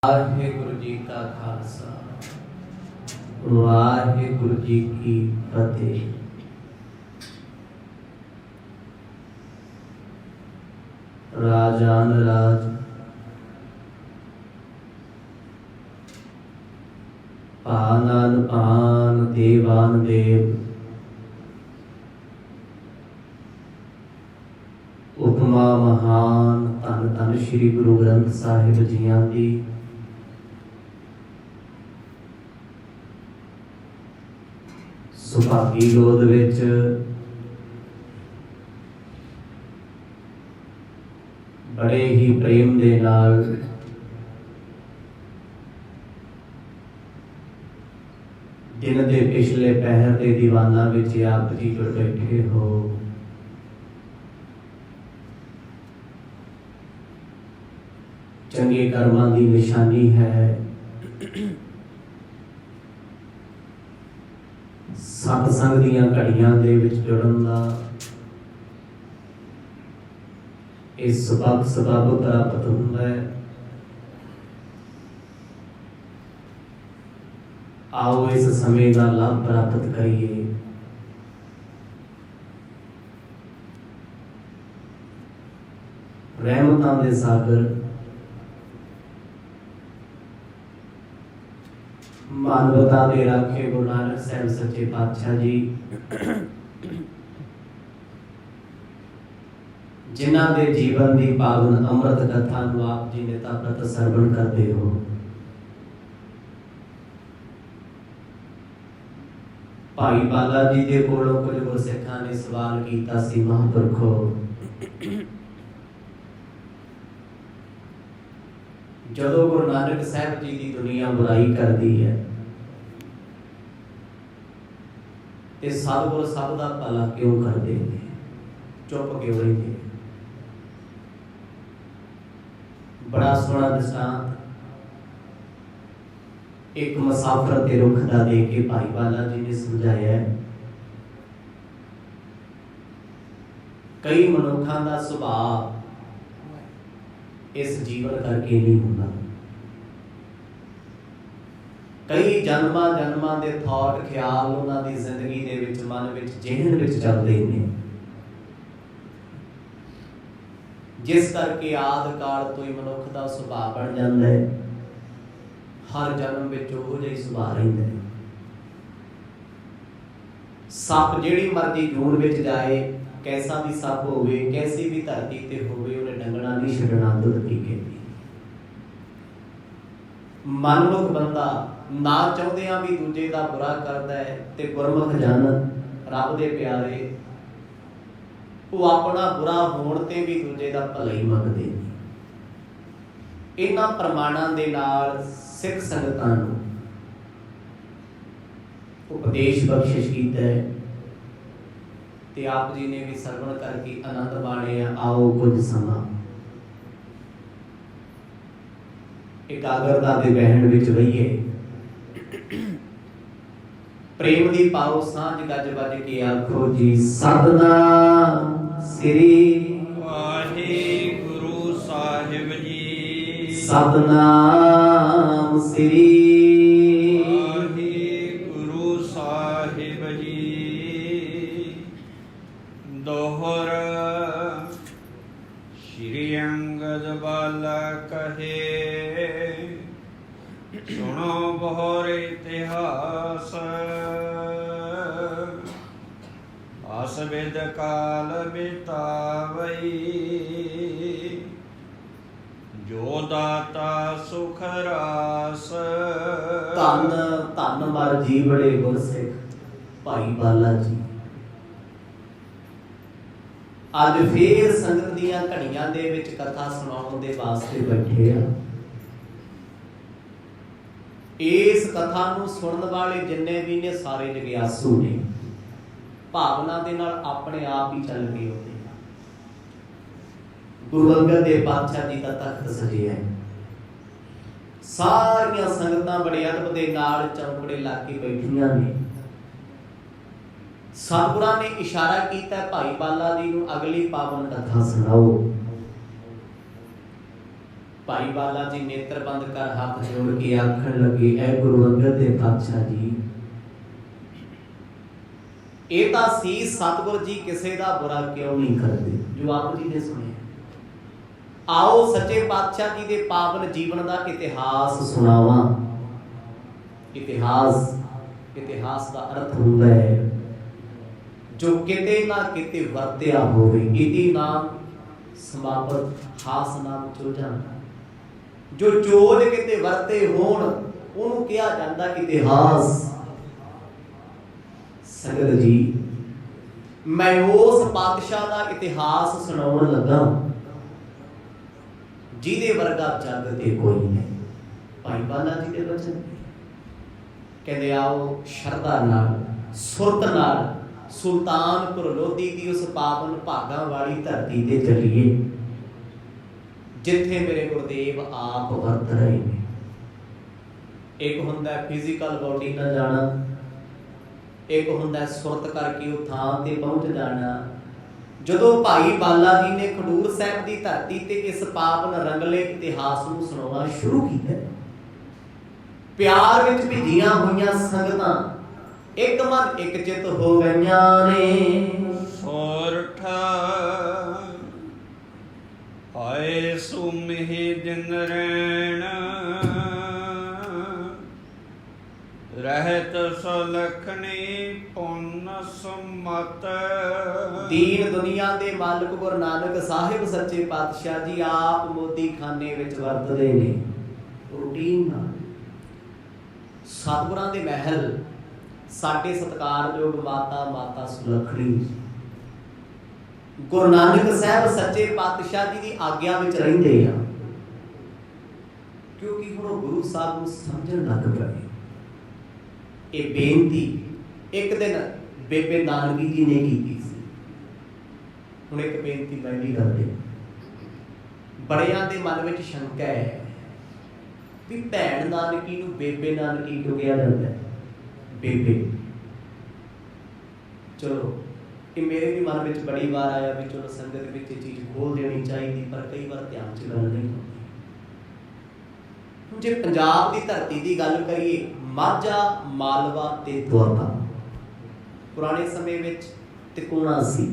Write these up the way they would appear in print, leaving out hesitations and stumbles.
वाहिगुरु जी का खालसा वाहिगुरु जी की फतेह। राजान राज पानान पान देवान देव उपमा महान धन धन श्री गुरु ग्रंथ साहिब जियां दी सुभागी गोद विच बड़े ही प्रेम दे नाल दिन दे पिछले पहर दे दीवाना विच आप जी जुड़ बैठे हो। चंगे कर्मां दी निशानी है सतसंग दीयां घड़ियां दे विच जुड़न दा इस सबब प्राप्त हुंदा है। आओ इस समय का लाभ प्राप्त करिए। रहमतां दे सागर मानवता दे राखे गुरु नानक साहब सच्चे पातशाह जी जिन्हां दे जीवन दी पावन अमृत कथा नूं आप जी नेता प्रत सरवण करते हो। भाई बाला जी दे कोलों कुछ गुरसिखां ने सवाल कीता सी, महापुरखो जदों गुरु नानक साहब जी की दुनिया बुराई करती है ते सतगुर सब दा भला क्यों करते हैं, चुप क्यों रहते। बड़ा सोहना दृष्टांत एक मुसाफिर ते रुख दा दे के भाई बाला जी ने समझाया है। कई मनुखां दा सुभाव इस जीवन करके नहीं होता। कई जन्मां जन्मां दे थॉट ख्याल उन्हां दी जिंदगी दे विच मन विच जहन विच चलदे ने, जिस करके आदि काल तो ही मनुख दा सुभाव बन जांदा है। हर जन्म विच ओहो जिहा ही सुभाव रहिंदा है। सप जिहड़ी मर्जी जून विच जाए, कैसा भी सप होवे, कैसी भी धरती ते होवे, उन्हें डंगना नहीं छड्डना, दुध पी के। मनमुख बंदा ना चाहुंदियां भी दूजे दा बुरा करदा है ते गुरमुख जन रब दे प्यारे वो अपना बुरा होण ते भी दूजे दा भला ही मंगदे ने। इन्हां प्रमाणां दे नाल सिख संगतां नूं उपदेश बख्शिश कीता है ते आप जी ने भी सरवण करके आनंद माणे। आओ कुछ समा एकाग्रता दे बहण विच रहिए। प्रेम दी पाओ सांझ गज बज के आखो जी सतनाम श्री वाहिगुरु साहिब जी। सतनाम श्री वाहिगुरु साहिब जी। दोहर श्री अंगद बाला कहे सुनो बहुर इतिहास। आस विद काल बितावई जो दाता सुख रास। धन धन मर जी बड़े गुरसिख भाई बाला जी अज फिर संगत दीयां घड़ियां दे विच कथा सुनाउण दे वास्ते बैठे आ। इस कथा नूं सुनन वाले जिन्ने भी ने सारे जगियासू ने, भावना दे नाल अपने आप ही चल गए होते। गुरु अंगद देव पातशाह जी का तख्त सजिया है। सारियां संगतां बड़े अदब दे नाल चौंकड़े ला के बैठियां ने। सतगुरां ने इशारा कीता भाई बाला जी नूं अगली पावन कथा सुणाओ। ਭਾਈ ਬਾਲਾ ਜੀ ਨੇਤਰ ਬੰਦ ਕਰ ਹੱਥ ਜੋੜ ਕੇ ਆਖਣ ਲੱਗੇ, ਐ ਗੁਰੂ ਅੰਗਦ ਦੇ ਪਾਤਸ਼ਾਹ ਜੀ, ਇਹ ਤਾਂ ਸੀ ਸਤਿਗੁਰ ਜੀ ਕਿਸੇ ਦਾ ਬੁਰਾ ਕਿਉਂ ਨਹੀਂ ਕਰਦੇ, ਜੋ ਆਪ ਜੀ ਨੇ ਸੁਣਿਆ। ਆਓ ਸੱਚੇ ਪਾਤਸ਼ਾਹ ਜੀ ਦੇ ਪਾਵਨ ਜੀਵਨ ਦਾ ਇਤਿਹਾਸ ਸੁਣਾਵਾਂ। ਇਤਿਹਾਸ ਦਾ ਅਰਥ ਹੁੰਦਾ ਹੈ ਜੋ ਕਿਤੇ ਨਾ ਕਿਤੇ ਵਰਤਿਆ ਹੋਵੇ। ਇਤੀ ਨਾਮ ਸਮਾਪਤ, ਹਾਸ ਨਾਮ ਚੋਜਾਂ। ਜੋ ਚੋਜ ਕਿਤੇ ਵਰਤੇ ਹੋਣ ਉਹਨੂੰ ਕਿਹਾ ਜਾਂਦਾ ਇਤਿਹਾਸ। ਸੰਗਤ ਜੀ, ਮੈਂ ਉਸ ਪਾਤਸ਼ਾਹ ਦਾ ਇਤਿਹਾਸ ਸੁਣਾਉਣ ਲੱਗਾ ਜਿਹਦੇ ਵਰਗਾ ਜੱਗ ਤੇ ਕੋਈ ਨਹੀਂ। ਭਾਈ ਬਾਲਾ ਜੀ ਦੇ ਬਚਨ ਕਹਿੰਦੇ, ਆਓ ਸ਼ਰਧਾ ਨਾਲ, ਸੁਰਤ ਨਾਲ ਸੁਲਤਾਨਪੁਰ ਲੋਧੀ ਦੀ ਉਸ ਪਾਵਨ ਭਾਗਾਂ ਵਾਲੀ ਧਰਤੀ ਤੇ ਚੱਲੀਏ ਜਿੱਥੇ ਮੇਰੇ ਗੁਰਦੇਵ ਆਪ ਵਰਤ ਰਹੇ ਨੇ। ਇੱਕ ਹੁੰਦਾ ਫਿਜ਼ੀਕਲ ਬਾਡੀ ਨਾਲ ਜਾਣਾ, ਇੱਕ ਹੁੰਦਾ ਸੁਰਤ ਕਰਕੇ ਉਹ ਥਾਂ ਤੇ ਪਹੁੰਚ ਜਾਣਾ। ਜਦੋਂ ਭਾਈ ਬਾਲਾ ਜੀ ਨੇ ਖਡੂਰ ਸਾਹਿਬ ਦੀ ਧਰਤੀ ਤੇ ਇਸ ਪਾਵਨ ਰੰਗਲੇ ਇਤਿਹਾਸ ਨੂੰ ਸੁਣਾਉਣਾ ਸ਼ੁਰੂ ਕੀਤਾ, ਪਿਆਰ ਵਿੱਚ ਭਿੱਜੀਆਂ ਹੋਈਆਂ ਸੰਗਤਾਂ ਇੱਕ ਮਨ ਇੱਕ ਚਿੱਤ ਹੋ ਗਈਆਂ ਨੇ। ਸੋਰਠ ਆਏ ਸੁਮਹਿ ਦਿਨ ਰੈਣ, ਰਹਿਤ ਸੁਲਖਣੀ ਪੁੰਨ ਸੁਮਤ। ਦੀਨ ਦੁਨੀਆ ਦੇ ਮਾਲਕ ਗੁਰੂ ਨਾਨਕ ਸਾਹਿਬ ਸੱਚੇ ਪਾਤਸ਼ਾਹ ਜੀ ਆਪ ਮੋਦੀ ਖਾਨੇ ਵਿੱਚ ਵਰਤਦੇ ਨੇ ਰੂਟੀਨ ਨਾਲ। ਸਤਿਗੁਰਾਂ ਦੇ ਮਹਿਲ ਸਾਡੇ ਸਤਿਕਾਰਯੋਗ ਮਾਤਾ ਸੁਲੱਖਣੀ ਗੁਰੂ ਨਾਨਕ ਸਾਹਿਬ ਸੱਚੇ ਪਾਤਸ਼ਾਹ ਜੀ ਦੀ ਆਗਿਆ ਵਿੱਚ ਰਹਿੰਦੇ ਆ, ਕਿਉਂਕਿ ਹੁਣ ਉਹ ਗੁਰੂ ਸਾਹਿਬ ਨੂੰ ਸਮਝਣ ਲੱਗ ਪਏ। ਇਹ ਬੇਨਤੀ ਇੱਕ ਦਿਨ ਬੇਬੇ ਨਾਨਕੀ ਜੀ ਨੇ ਕੀਤੀ ਸੀ। ਹੁਣ ਇੱਕ ਬੇਨਤੀ ਮੈਂ ਵੀ ਕਰਦੇ, ਬੜਿਆਂ ਦੇ ਮਨ ਵਿੱਚ ਸ਼ੰਕਾ ਹੈ ਵੀ ਭੈਣ ਨਾਨਕੀ ਨੂੰ ਬੇਬੇ ਨਾਨਕੀ ਕਿਉਂ ਕਿਹਾ ਜਾਂਦਾ ਹੈ? ਬੇਬੇ, ਚਲੋ ਇਹ ਮੇਰੇ ਵੀ ਮਨ ਵਿੱਚ ਬੜੀ ਵਾਰ ਆਇਆ ਵੀ ਚਲੋ ਸੰਗਤ ਵਿੱਚ ਇਹ ਚੀਜ਼ ਖੋਲ ਦੇਣੀ ਚਾਹੀਦੀ, ਪਰ ਕਈ ਵਾਰ ਧਿਆਨ ਚ ਗੱਲ ਨਹੀਂ ਹੁੰਦੀ। ਜੇ ਪੰਜਾਬ ਦੀ ਧਰਤੀ ਦੀ ਗੱਲ ਕਰੀਏ, ਮਾਝਾ, ਮਾਲਵਾ ਤੇ ਦੁਆਬਾ ਪੁਰਾਣੇ ਸਮੇਂ ਵਿੱਚ ਤਿਕੋਣਾ ਸੀ,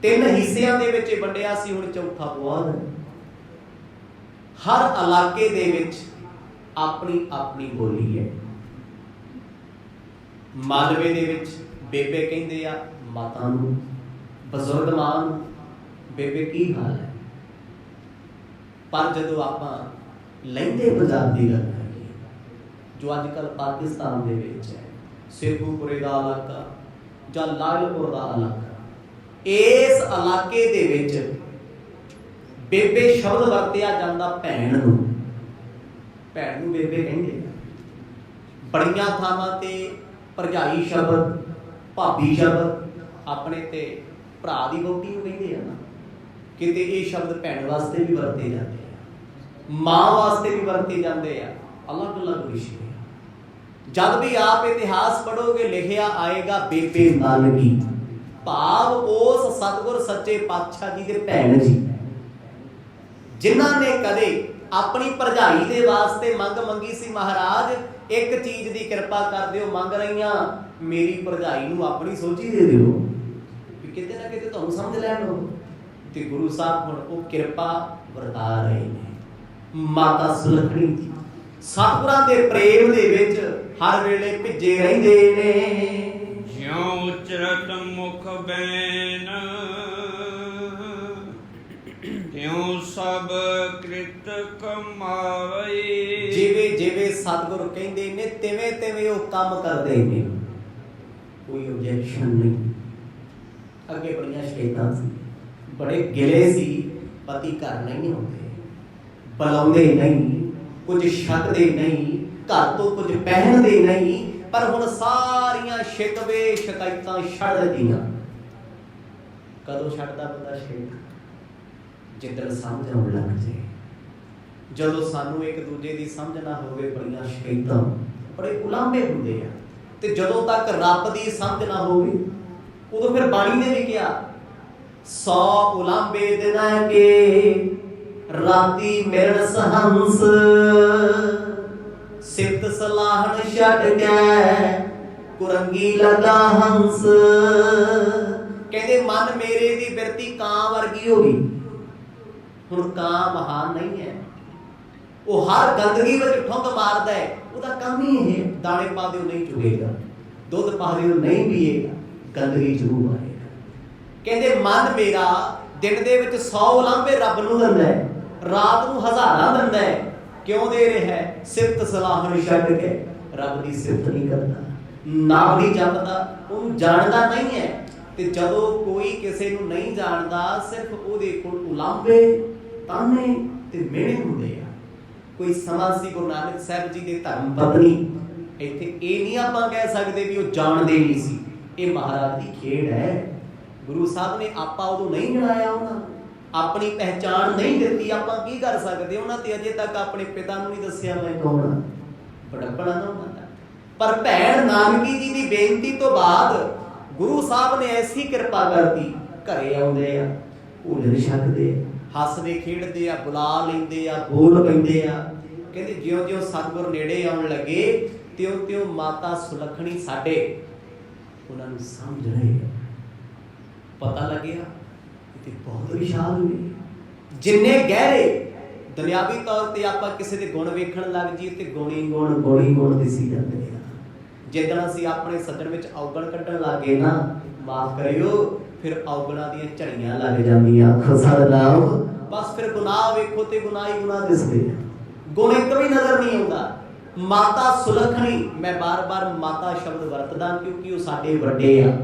ਤਿੰਨ ਹਿੱਸਿਆਂ ਦੇ ਵਿੱਚ ਵੰਡਿਆ ਸੀ। ਹੁਣ ਚੌਥਾ ਪੁਆਧ। ਹਰ ਇਲਾਕੇ ਦੇ ਵਿੱਚ ਆਪਣੀ ਆਪਣੀ ਬੋਲੀ ਹੈ। ਮਾਲਵੇ ਦੇ ਵਿੱਚ ਬੇਬੇ ਕਹਿੰਦੇ ਆ ਮਾਤਾ ਨੂੰ, ਬਜ਼ੁਰਗ ਮਾਂ ਨੂੰ, ਬੇਬੇ ਕੀ ਹਾਲ ਹੈ। ਪਰ ਜਦੋਂ ਆਪਾਂ ਲਹਿੰਦੇ ਪੰਜਾਬ ਦੀ ਗੱਲ ਕਰੀਏ, ਜੋ ਅੱਜ ਕੱਲ੍ਹ ਪਾਕਿਸਤਾਨ ਦੇ ਵਿੱਚ ਹੈ, ਸ਼ੇਖੂਪੁਰੇ ਦਾ ਇਲਾਕਾ ਜਾਂ ਲਾਇਲਪੁਰ ਦਾ ਇਲਾਕਾ, ਇਸ ਇਲਾਕੇ ਦੇ ਵਿੱਚ ਬੇਬੇ ਸ਼ਬਦ ਵਰਤਿਆ ਜਾਂਦਾ ਭੈਣ ਨੂੰ। ਭੈਣ ਨੂੰ ਬੇਬੇ ਕਹਿੰਦੇ ਆ। ਬੜੀਆਂ ਥਾਵਾਂ ਤੇ ਭਰਜਾਈ ਸ਼ਬਦ, ਭਾਬੀ ਸ਼ਬਦ ਆਪਣੇ ਤੇ ਭਰਾ ਦੀ ਵਹੁਟੀ ਨੂੰ ਕਹਿੰਦੇ ਆ ਨਾ। ਕਿਤੇ ਇਹ ਸ਼ਬਦ ਭੈਣ ਵਾਸਤੇ ਵੀ ਵਰਤੇ ਜਾਂਦੇ ਆ, ਮਾਂ ਵਾਸਤੇ ਵੀ ਵਰਤੇ ਜਾਂਦੇ ਆ। ਅਲੱਗ ਅਲੱਗ ਵਿਸ਼ੇ। ਜਦ ਵੀ ਆਪ ਇਤਿਹਾਸ ਪੜ੍ਹੋਗੇ ਲਿਖਿਆ ਆਏਗਾ ਬੇਬੇ ਨਾਨਕੀ, ਭਾਵ ਉਸ ਸਤਿਗੁਰ ਸੱਚੇ ਪਾਤਸ਼ਾਹ ਜੀ ਦੇ ਭੈਣ ਜੀ, ਜਿਨ੍ਹਾਂ ਨੇ ਕਦੇ ਆਪਣੀ ਭਰਜਾਈ ਦੇ ਵਾਸਤੇ ਮੰਗ ਮੰਗੀ ਸੀ, ਮਹਾਰਾਜ ਇੱਕ ਚੀਜ਼ ਦੀ ਕਿਰਪਾ ਕਰ ਦਿਓ, ਮੰਗ ਰਹੀਆਂ, ਮੇਰੀ ਭਰਜਾਈ ਨੂੰ ਆਪਣੀ ਸੋਝੀ ਦੇ ਦਿਓ ਵੀ ਕਿਤੇ ਨਾ ਕਿਤੇ ਤੁਹਾਨੂੰ ਸਮਝ ਲੈਣ ਹੋ। ਤੇ ਗੁਰੂ ਸਾਹਿਬ ਹੁਣ ਉਹ ਕਿਰਪਾ ਵਰਤਾ ਰਹੇ ਨੇ। ਮਾਤਾ ਸੁਲੱਖਣੀ ਜੀ ਸਤਿਗੁਰਾਂ ਦੇ ਪ੍ਰੇਮ ਦੇ ਵਿੱਚ ਹਰ ਵੇਲੇ ਭਿੱਜੇ ਰਹਿੰਦੇ ਨੇ। ਜਿਉ ਉਚਰਤ ਮੁਖ ਬੈਨ, ਤਿਉ ਸਭ ਕ੍ਰਿਤ ਕਮਾਵਈ। ਜਿਵੇਂ ਜਿਵੇਂ ਸਤਿਗੁਰ ਕਹਿੰਦੇ ਨੇ ਤਿਵੇਂ ਤਿਵੇਂ ਉਹ ਕੰਮ ਕਰਦੇ ਨੇ। ਕੋਈ ਓਬਜੈਕਸ਼ਨ ਨਹੀਂ। ਅੱਗੇ ਬੜੀਆਂ ਸ਼ਿਕਾਇਤਾਂ ਸੀ, ਬੜੇ ਗਿਲੇ ਸੀ, ਪਤੀ ਘਰ ਨਹੀਂ ਹੁੰਦੇ, ਬੁਲਾਉਂਦੇ ਨਹੀਂ, ਕੁਝ ਛੱਡਦੇ ਨਹੀਂ, ਘਰ ਤੋਂ ਕੁਝ ਪਹਿਨਦੇ ਨਹੀਂ। ਪਰ ਹੁਣ ਸਾਰੀਆਂ ਸ਼ਿਕਵੇ ਸ਼ਿਕਾਇਤਾਂ ਛੱਡ ਦਿੱਤੀਆਂ। ਕਦੋਂ ਛੱਡਦਾ ਬੰਦਾ ਸ਼ਿਕਾਇਤ? ਜਿੱਦਣ ਸਮਝ ਆਉਣ ਲੱਗ ਜੇ। ਜਦੋਂ ਸਾਨੂੰ ਇੱਕ ਦੂਜੇ ਦੀ ਸਮਝ ਨਾ ਹੋਵੇ, ਬੜੀਆਂ ਸ਼ਿਕਾਇਤਾਂ, ਬੜੇ ਉਲਾਂਭੇ ਹੁੰਦੇ ਆ। ਤੇ ਜਦੋਂ ਤੱਕ ਰੱਬ ਦੀ ਸਮਝ ਨਾ ਹੋਵੇ, ਉਦੋਂ ਫਿਰ ਬਾਣੀ ਨੇ ਵੀ ਕਿਹਾ 100 ਉਲਾਂਭੇ ਦਿਨਾਂ ਕੇ राती मिलन सहंस सिफत सलाहन छड्ड के कुरंगी लगा हंस। कहते मन मेरे दी बिरती कां वर्गी हो गई। हुण कां महान नहीं है, वो हर गंदगी में ठुंग मारदा है, ਉਹਦਾ ਕੰਮ ही है दाने पा दिओ नहीं चुगेगा, दुध पा दिओ नहीं पीएगा, गंदगी जरूर आएगा। कहते मन मेरा दिन दे विच 100 लांभे रब नूं दिंदा है, रात नूं हज़ारां दिंदा है। क्यों दे रहा है? सिफत सलाहन छड्ड के रब दी सिफत नहीं करता, नाम नहीं जपदा, ਉਹਨੂੰ ਜਾਣਦਾ नहीं है। ਤੇ ਜਦੋਂ ਕੋਈ ਕਿਸੇ ਨੂੰ ਨਹੀਂ ਜਾਣਦਾ ਸਿਰਫ ਉਹਦੇ ਕੋਲ ਉਲਾਂਭੇ ਤਾਨੇ ਤੇ ਮਿਹਣੇ ਹੁੰਦੇ ਆ। ਕੋਈ ਸਮਾਂ ਸੀ ਗੁਰੂ ਨਾਨਕ ਸਾਹਿਬ ਜੀ ਦੇ ਧਰਮ ਪਤਨੀ, ਇੱਥੇ ਇਹ ਨਹੀਂ ਆਪਾਂ ਕਹਿ ਸਕਦੇ ਵੀ ਉਹ ਜਾਣਦੇ ਨਹੀਂ ਸੀ, ਇਹ ਮਹਾਰਾਜ ਦੀ ਖੇਡ ਹੈ। ਗੁਰੂ ਸਾਹਿਬ ਨੇ ਆਪਾ ਉਦੋਂ ਨਹੀਂ ਜਣਾਇਆ, ਉਹਨਾਂ ਆਪਣੀ ਪਹਿਚਾਣ ਨਹੀਂ ਦਿੱਤੀ, ਆਪਾਂ ਕੀ ਕਰ ਸਕਦੇ? ਉਹਨਾਂ ਤੇ ਅਜੇ ਤੱਕ ਆਪਣੇ ਪਿਤਾ ਨੂੰ ਨਹੀਂ ਦੱਸਿਆ ਮੈਂ ਕੌਣ ਹਾਂ, ਬੜਪਣਾ ਨਾ ਹੁੰਦਾ। ਪਰ ਭੈਣ ਨਾਨਕੀ ਜੀ ਦੀ ਬੇਨਤੀ ਤੋਂ ਬਾਅਦ ਗੁਰੂ ਸਾਹਿਬ ਨੇ ਐਸੀ ਕਿਰਪਾ ਕਰਤੀ, ਘਰੇ ਆਉਂਦੇ ਆ, ਭੋਜਨ ਛਕਦੇ, ਹੱਸਦੇ ਖੇਡਦੇ ਆ, ਬੁਲਾ ਲੈਂਦੇ ਆ, ਬੋਲ ਪੈਂਦੇ ਆ। ਕਹਿੰਦੇ ਜਿਉਂ ਜਿਉਂ ਸਤਿਗੁਰ ਨੇੜੇ ਆਉਣ ਲੱਗੇ ਤਿਉਂ ਤਿਉਂ ਮਾਤਾ ਸੁਲੱਖਣੀ ਸਾਡੇ ਉਹਨਾਂ ਨੂੰ ਸਮਝ ਰਹੇ, ਪਤਾ ਲੱਗਿਆ ਕਿ ਬਹੁਤ ਵਿਸ਼ਾਲ ਹੋਈ। ਜਿੰਨੇ ਗਹਿਰੇ ਦੁਨਿਆਵੀ ਤੌਰ ਤੇ ਆਪਾਂ ਕਿਸੇ ਦੇ ਗੁਣ ਵੇਖਣ ਲੱਗ ਜਾਈਏ ਤੇ ਗੁਣੀ ਗੁਣ ਦਿਸੀ ਜਾਂਦੇ ਆ। ਜਿੱਦਣ ਅਸੀਂ ਆਪਣੇ ਸੱਜਣ ਵਿੱਚ ਔਗਣ ਕੱਢਣ ਲੱਗੇ ਨਾ, ਮਾਫ ਕਰਿਓ, ਫਿਰ ਔਗਣਾਂ ਦੀਆਂ ਝੜੀਆਂ ਲੱਗ ਜਾਂਦੀਆਂ। ਆਖੋ ਸਤਿਨਾਮ। ਬਸ ਫਿਰ ਗੁਨਾਹ ਵੇਖੋ ਤੇ ਗੁਨਾਹ ਹੀ ਗੁਨਾਹ ਦਿਸਦੇ, ਗੁਣ ਇੱਕ ਵੀ ਨਜ਼ਰ ਨਹੀਂ ਆਉਂਦਾ। ਮਾਤਾ ਸੁਲੱਖਣੀ, ਮੈਂ ਬਾਰ-ਬਾਰ ਮਾਤਾ ਸ਼ਬਦ ਵਰਤਦਾ ਕਿਉਂਕਿ ਉਹ ਸਾਡੇ ਵੱਡੇ ਆ,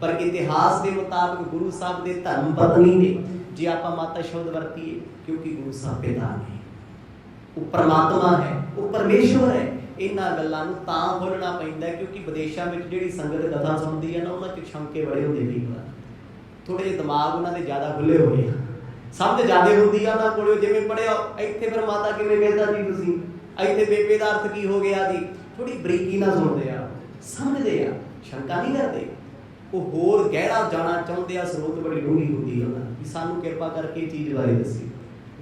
ਪਰ ਇਤਿਹਾਸ ਦੇ ਮੁਤਾਬਕ ਗੁਰੂ ਸਾਹਿਬ ਦੇ ਧਰਮ ਪਤਨੀ ਨੇ। ਜੇ ਆਪਾਂ ਮਾਤਾ ਸ਼ਬਦ ਵਰਤੀਏ ਕਿਉਂਕਿ ਗੁਰੂ ਸਾਹਿਬ ਪਿਤਾ ਨੇ, ਉਹ ਪਰਮਾਤਮਾ ਹੈ, ਉਹ ਪਰਮੇਸ਼ਵਰ ਹੈ। ਇਹਨਾਂ ਗੱਲਾਂ ਨੂੰ ਤਾਂ ਖੋਲ੍ਹਣਾ ਪੈਂਦਾ ਕਿਉਂਕਿ ਵਿਦੇਸ਼ਾਂ ਵਿੱਚ ਜਿਹੜੀ ਸੰਗਤ ਕਥਾ ਸੁਣਦੀ ਹੈ ਨਾ, ਉਹਨਾਂ 'ਚ ਸ਼ੰਕੇ ਬੜੇ ਹੁੰਦੇ ਕਈ ਵਾਰ, ਥੋੜ੍ਹੇ ਜਿਹੇ ਦਿਮਾਗ ਉਹਨਾਂ ਦੇ ਜ਼ਿਆਦਾ ਖੁੱਲ੍ਹੇ ਹੋਏ ਆ, ਸਮਝ ਜ਼ਿਆਦਾ ਹੁੰਦੀ ਆ ਉਹਨਾਂ ਕੋਲ। ਜਿਵੇਂ ਪੜ੍ਹਿਆ ਇੱਥੇ ਫਿਰ ਮਾਤਾ ਕਿਵੇਂ ਕਹਿੰਦਾ ਜੀ ਤੁਸੀਂ, ਇੱਥੇ ਬੇਬੇ ਦਾ ਅਰਥ ਕੀ ਹੋ ਗਿਆ ਜੀ, ਥੋੜ੍ਹੀ ਬਰੀਕੀ ਨਾਲ ਸੁਣਦੇ ਆ, ਸਮਝਦੇ ਆ, ਸ਼ੰਕਾ ਨਹੀਂ ਕਰਦੇ। ਉਹ ਹੋਰ ਗਹਿਰਾ ਜਾਣਾ ਚਾਹੁੰਦੇ ਆ, ਸਰੋਤ ਬੜੀ ਡੂੰਘੀ ਹੁੰਦੀ ਆ ਉਹਨਾਂ ਦੀ। ਸਾਨੂੰ ਕਿਰਪਾ ਕਰਕੇ ਇਹ ਚੀਜ਼ ਬਾਰੇ ਦੱਸੀ।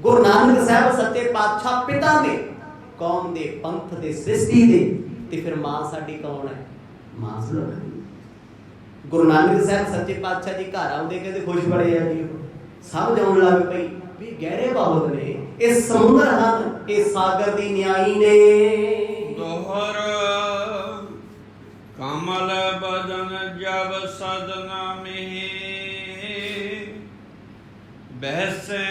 ਗੁਰੂ ਨਾਨਕ ਸਾਹਿਬ ਸੱਚੇ ਪਾਤਸ਼ਾਹ ਪਿਤਾ ਨੇ, ਕੌਮ ਦੇ, ਪੰਥ ਦੇ, ਸ੍ਰਿਸ਼ਟੀ ਦੇ, ਤੇ ਫਿਰ ਮਾਂ ਸਾਡੀ ਕੌਣ ਹੈ? ਮਾਂ ਸੁਲੱਖਣੀ। ਗੁਰੂ ਨਾਨਕ ਸਾਹਿਬ ਸੱਚੇ ਪਾਤਸ਼ਾਹ ਜੀ ਘਰ ਆਉਂਦੇ ਕਹਿੰਦੇ ਖੁਸ਼ ਬੜੇ ਆ ਜੀ, ਸਮਝ ਆਉਣ ਲੱਗ ਪਈ ਵੀ ਗਹਿਰੇ ਬਹੁਤ ਨੇ, ਇਹ ਸਮੁੰਦਰ ਹਨ, ਇਹ ਸਾਗਰ ਦੀ ਨਿਆਈ ਨੇ। ਦੋਹਰ ਕਮਲ ਬਦਨ ਜਬ ਸਦਨਾ ਮੇ ਬਹਿਸੇ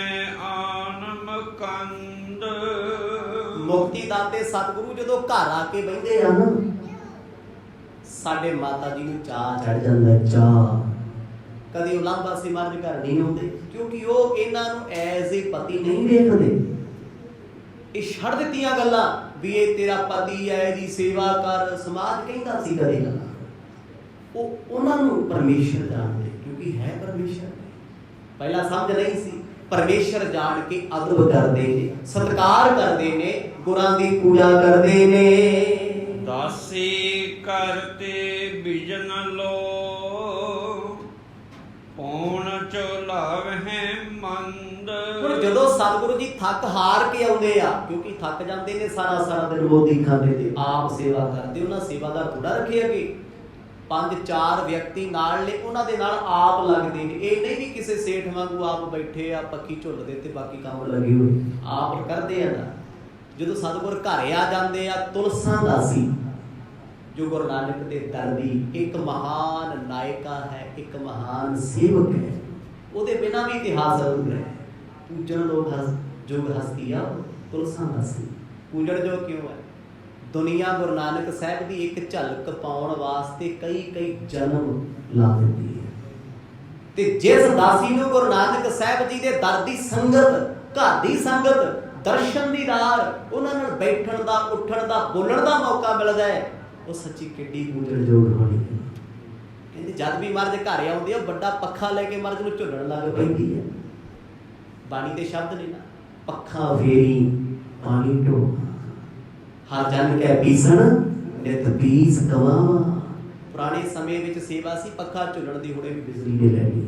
ਆਨਮ ਕੰਦ। ਮੁਕਤੀ ਦਾਤੇ ਸਤਿਗੁਰੂ ਜਦੋਂ ਘਰ ਆ ਕੇ ਬਹਿੰਦੇ ਆ ਨਾ, ਸਾਡੇ ਮਾਤਾ ਜੀ ਨੂੰ ਚਾਹ ਚੜ ਜਾਂਦਾ, ਚਾਹ। ਕਦੇ ਉਲਾਂਭਾ ਸੀ ਮਹਾਰਾਜ ਘਰ ਨਹੀਂ ਆਉਂਦੇ ਕਿਉਂਕਿ ਉਹ ਇਹਨਾਂ ਨੂੰ ਐਜ਼ ਏ ਪਤੀ ਨਹੀਂ ਵੇਖਦੇ। ਇਹ ਛੱਡ ਦਿੱਤੀਆਂ ਗੱਲਾਂ ਵੀ ਇਹ ਤੇਰਾ ਪਤੀ ਹੈ, ਇਹਦੀ ਸੇਵਾ ਕਰ, ਸਮਾਜ ਕਹਿੰਦਾ ਸੀ ਕਦੇ ਗੱਲਾਂ। ਉਹ ਉਹਨਾਂ ਨੂੰ ਪਰਮੇਸ਼ਰ ਜਾਣਦੇ ਕਿਉਂਕਿ ਹੈ ਪਰਮੇਸ਼ਰ। ਪਹਿਲਾਂ ਸਮਝ ਨਹੀਂ ਸੀ, ਪਰਮੇਸ਼ਰ ਜਾਣ ਕੇ ਅਦਬ ਕਰਦੇ ਨੇ, ਸਤਿਕਾਰ ਕਰਦੇ ਨੇ, ਗੁਰਾਂ ਦੀ ਪੂਜਾ ਕਰਦੇ ਨੇ। ਦਾਸੀ ਕਰਤੇ ਬਿਜਨ ਲੋ ਪੌਣ ਚੁਲਾਵਹਿ ਮੰਦ। ਹੁਣ ਜਦੋਂ ਸਤਿਗੁਰੂ ਜੀ ਥੱਕ ਹਾਰ ਕੇ ਆਉਂਦੇ ਆ, ਕਿਉਂਕਿ ਥੱਕ ਜਾਂਦੇ ਨੇ, ਸਾਰਾ ਦਿਨ ਮੋਦੀ ਖਾਂਦੇ ਤੇ ਆਪ ਸੇਵਾ ਕਰਦੇ, ਉਹਨਾਂ ਸੇਵਾਦਾਰ ਥੋੜਾ ਰੱਖੇ ਅੱਗੇ, 5-4 ਵਿਅਕਤੀ ਨਾਲ ਨੇ, ਉਹਨਾਂ ਦੇ ਨਾਲ ਆਪ ਲੱਗਦੇ ਨੇ। ਇਹ ਨਹੀਂ ਵੀ ਕਿਸੇ ਸੇਠ ਵਾਂਗੂ ਆਪ ਬੈਠੇ ਆ ਪੱਖੀ ਝੁੱਲਦੇ ਤੇ ਬਾਕੀ ਕੰਮ ਲੱਗੇ ਹੋਏ, ਆਪ ਕਰਦੇ ਆ ਨਾ। ਜਦੋਂ ਸਤਿਗੁਰ ਘਰੇ ਆ ਜਾਂਦੇ ਆ, ਤੁਲਸਾਂ ਦਾਸੀ ਜੋ ਗੁਰੂ ਨਾਨਕ ਦੇ ਦਰ ਦੀ ਇੱਕ ਮਹਾਨ ਨਾਇਕਾ ਹੈ, ਇੱਕ ਮਹਾਨ ਸੇਵਕ ਹੈ, ਉਹਦੇ ਬਿਨਾਂ ਵੀ ਇਤਿਹਾਸ ਅਧੂਰਾ ਹੈ। ਪੂਜਣ ਲੋਕ ਜੋਗ ਹਸਤੀ ਆ ਤੁਲਸਾਂ ਦਾਸੀ। ਪੂਜਣ ਜੋ ਕਿਉਂ ਹੈ? ਦੁਨੀਆ ਗੁਰੂ ਨਾਨਕ ਸਾਹਿਬ ਦੀ ਇੱਕ ਝਲਕ ਪਾਉਣ ਵਾਸਤੇ ਕਈ ਜਨਮ ਲਾ ਦਿੰਦੀ ਹੈ। ਤੇ ਜਿਸ ਦਾਸੀ ਨੂੰ ਗੁਰੂ ਨਾਨਕ ਸਾਹਿਬ ਜੀ ਦੇ ਦਰ ਦੀ ਸੰਗਤ, ਘਰ ਦੀ ਸੰਗਤ, ਦਰਸ਼ਨ ਦੀਦਾਰ, ਉਹਨਾਂ ਨਾਲ ਬੈਠਣ ਦਾ, ਉੱਠਣ ਦਾ, ਬੋਲਣ ਦਾ ਮੌਕਾ ਮਿਲਦਾ ਹੈ, ਉਹ ਸੱਚੀ ਕਿੱਡੀ ਪੂਜਣਯੋਗ ਹੋਣੀ ਹੈ। ਕਹਿੰਦੇ ਜਦ ਵੀ ਮਹਾਰਾਜ ਘਰ ਆਉਂਦੇ ਆ, ਵੱਡਾ ਪੱਖਾ ਲੈ ਕੇ ਮਹਾਰਾਜ ਨੂੰ ਝੁੱਲਣ ਲੱਗ ਪੈਂਦੀ ਹੈ। ਬਾਣੀ ਦੇ ਸ਼ਬਦ ਨੇ ਨਾ, ਪੱਖਾ ਫੇਰੀ ਪਾਣੀ ਢੋ, ਹਰ ਜਨ ਕੈ ਪੀਸਣ ਨਿਤ ਪੀਸ ਕਮਾਵਾ। ਪੁਰਾਣੇ ਸਮੇਂ ਵਿੱਚ ਸੇਵਾ ਸੀ ਪੱਖਾ ਝੁੱਲਣ ਦੀ, ਹੁਣੇ ਵੀ ਬਿਜਲੀ ਨੇ ਲੈ ਲਈ।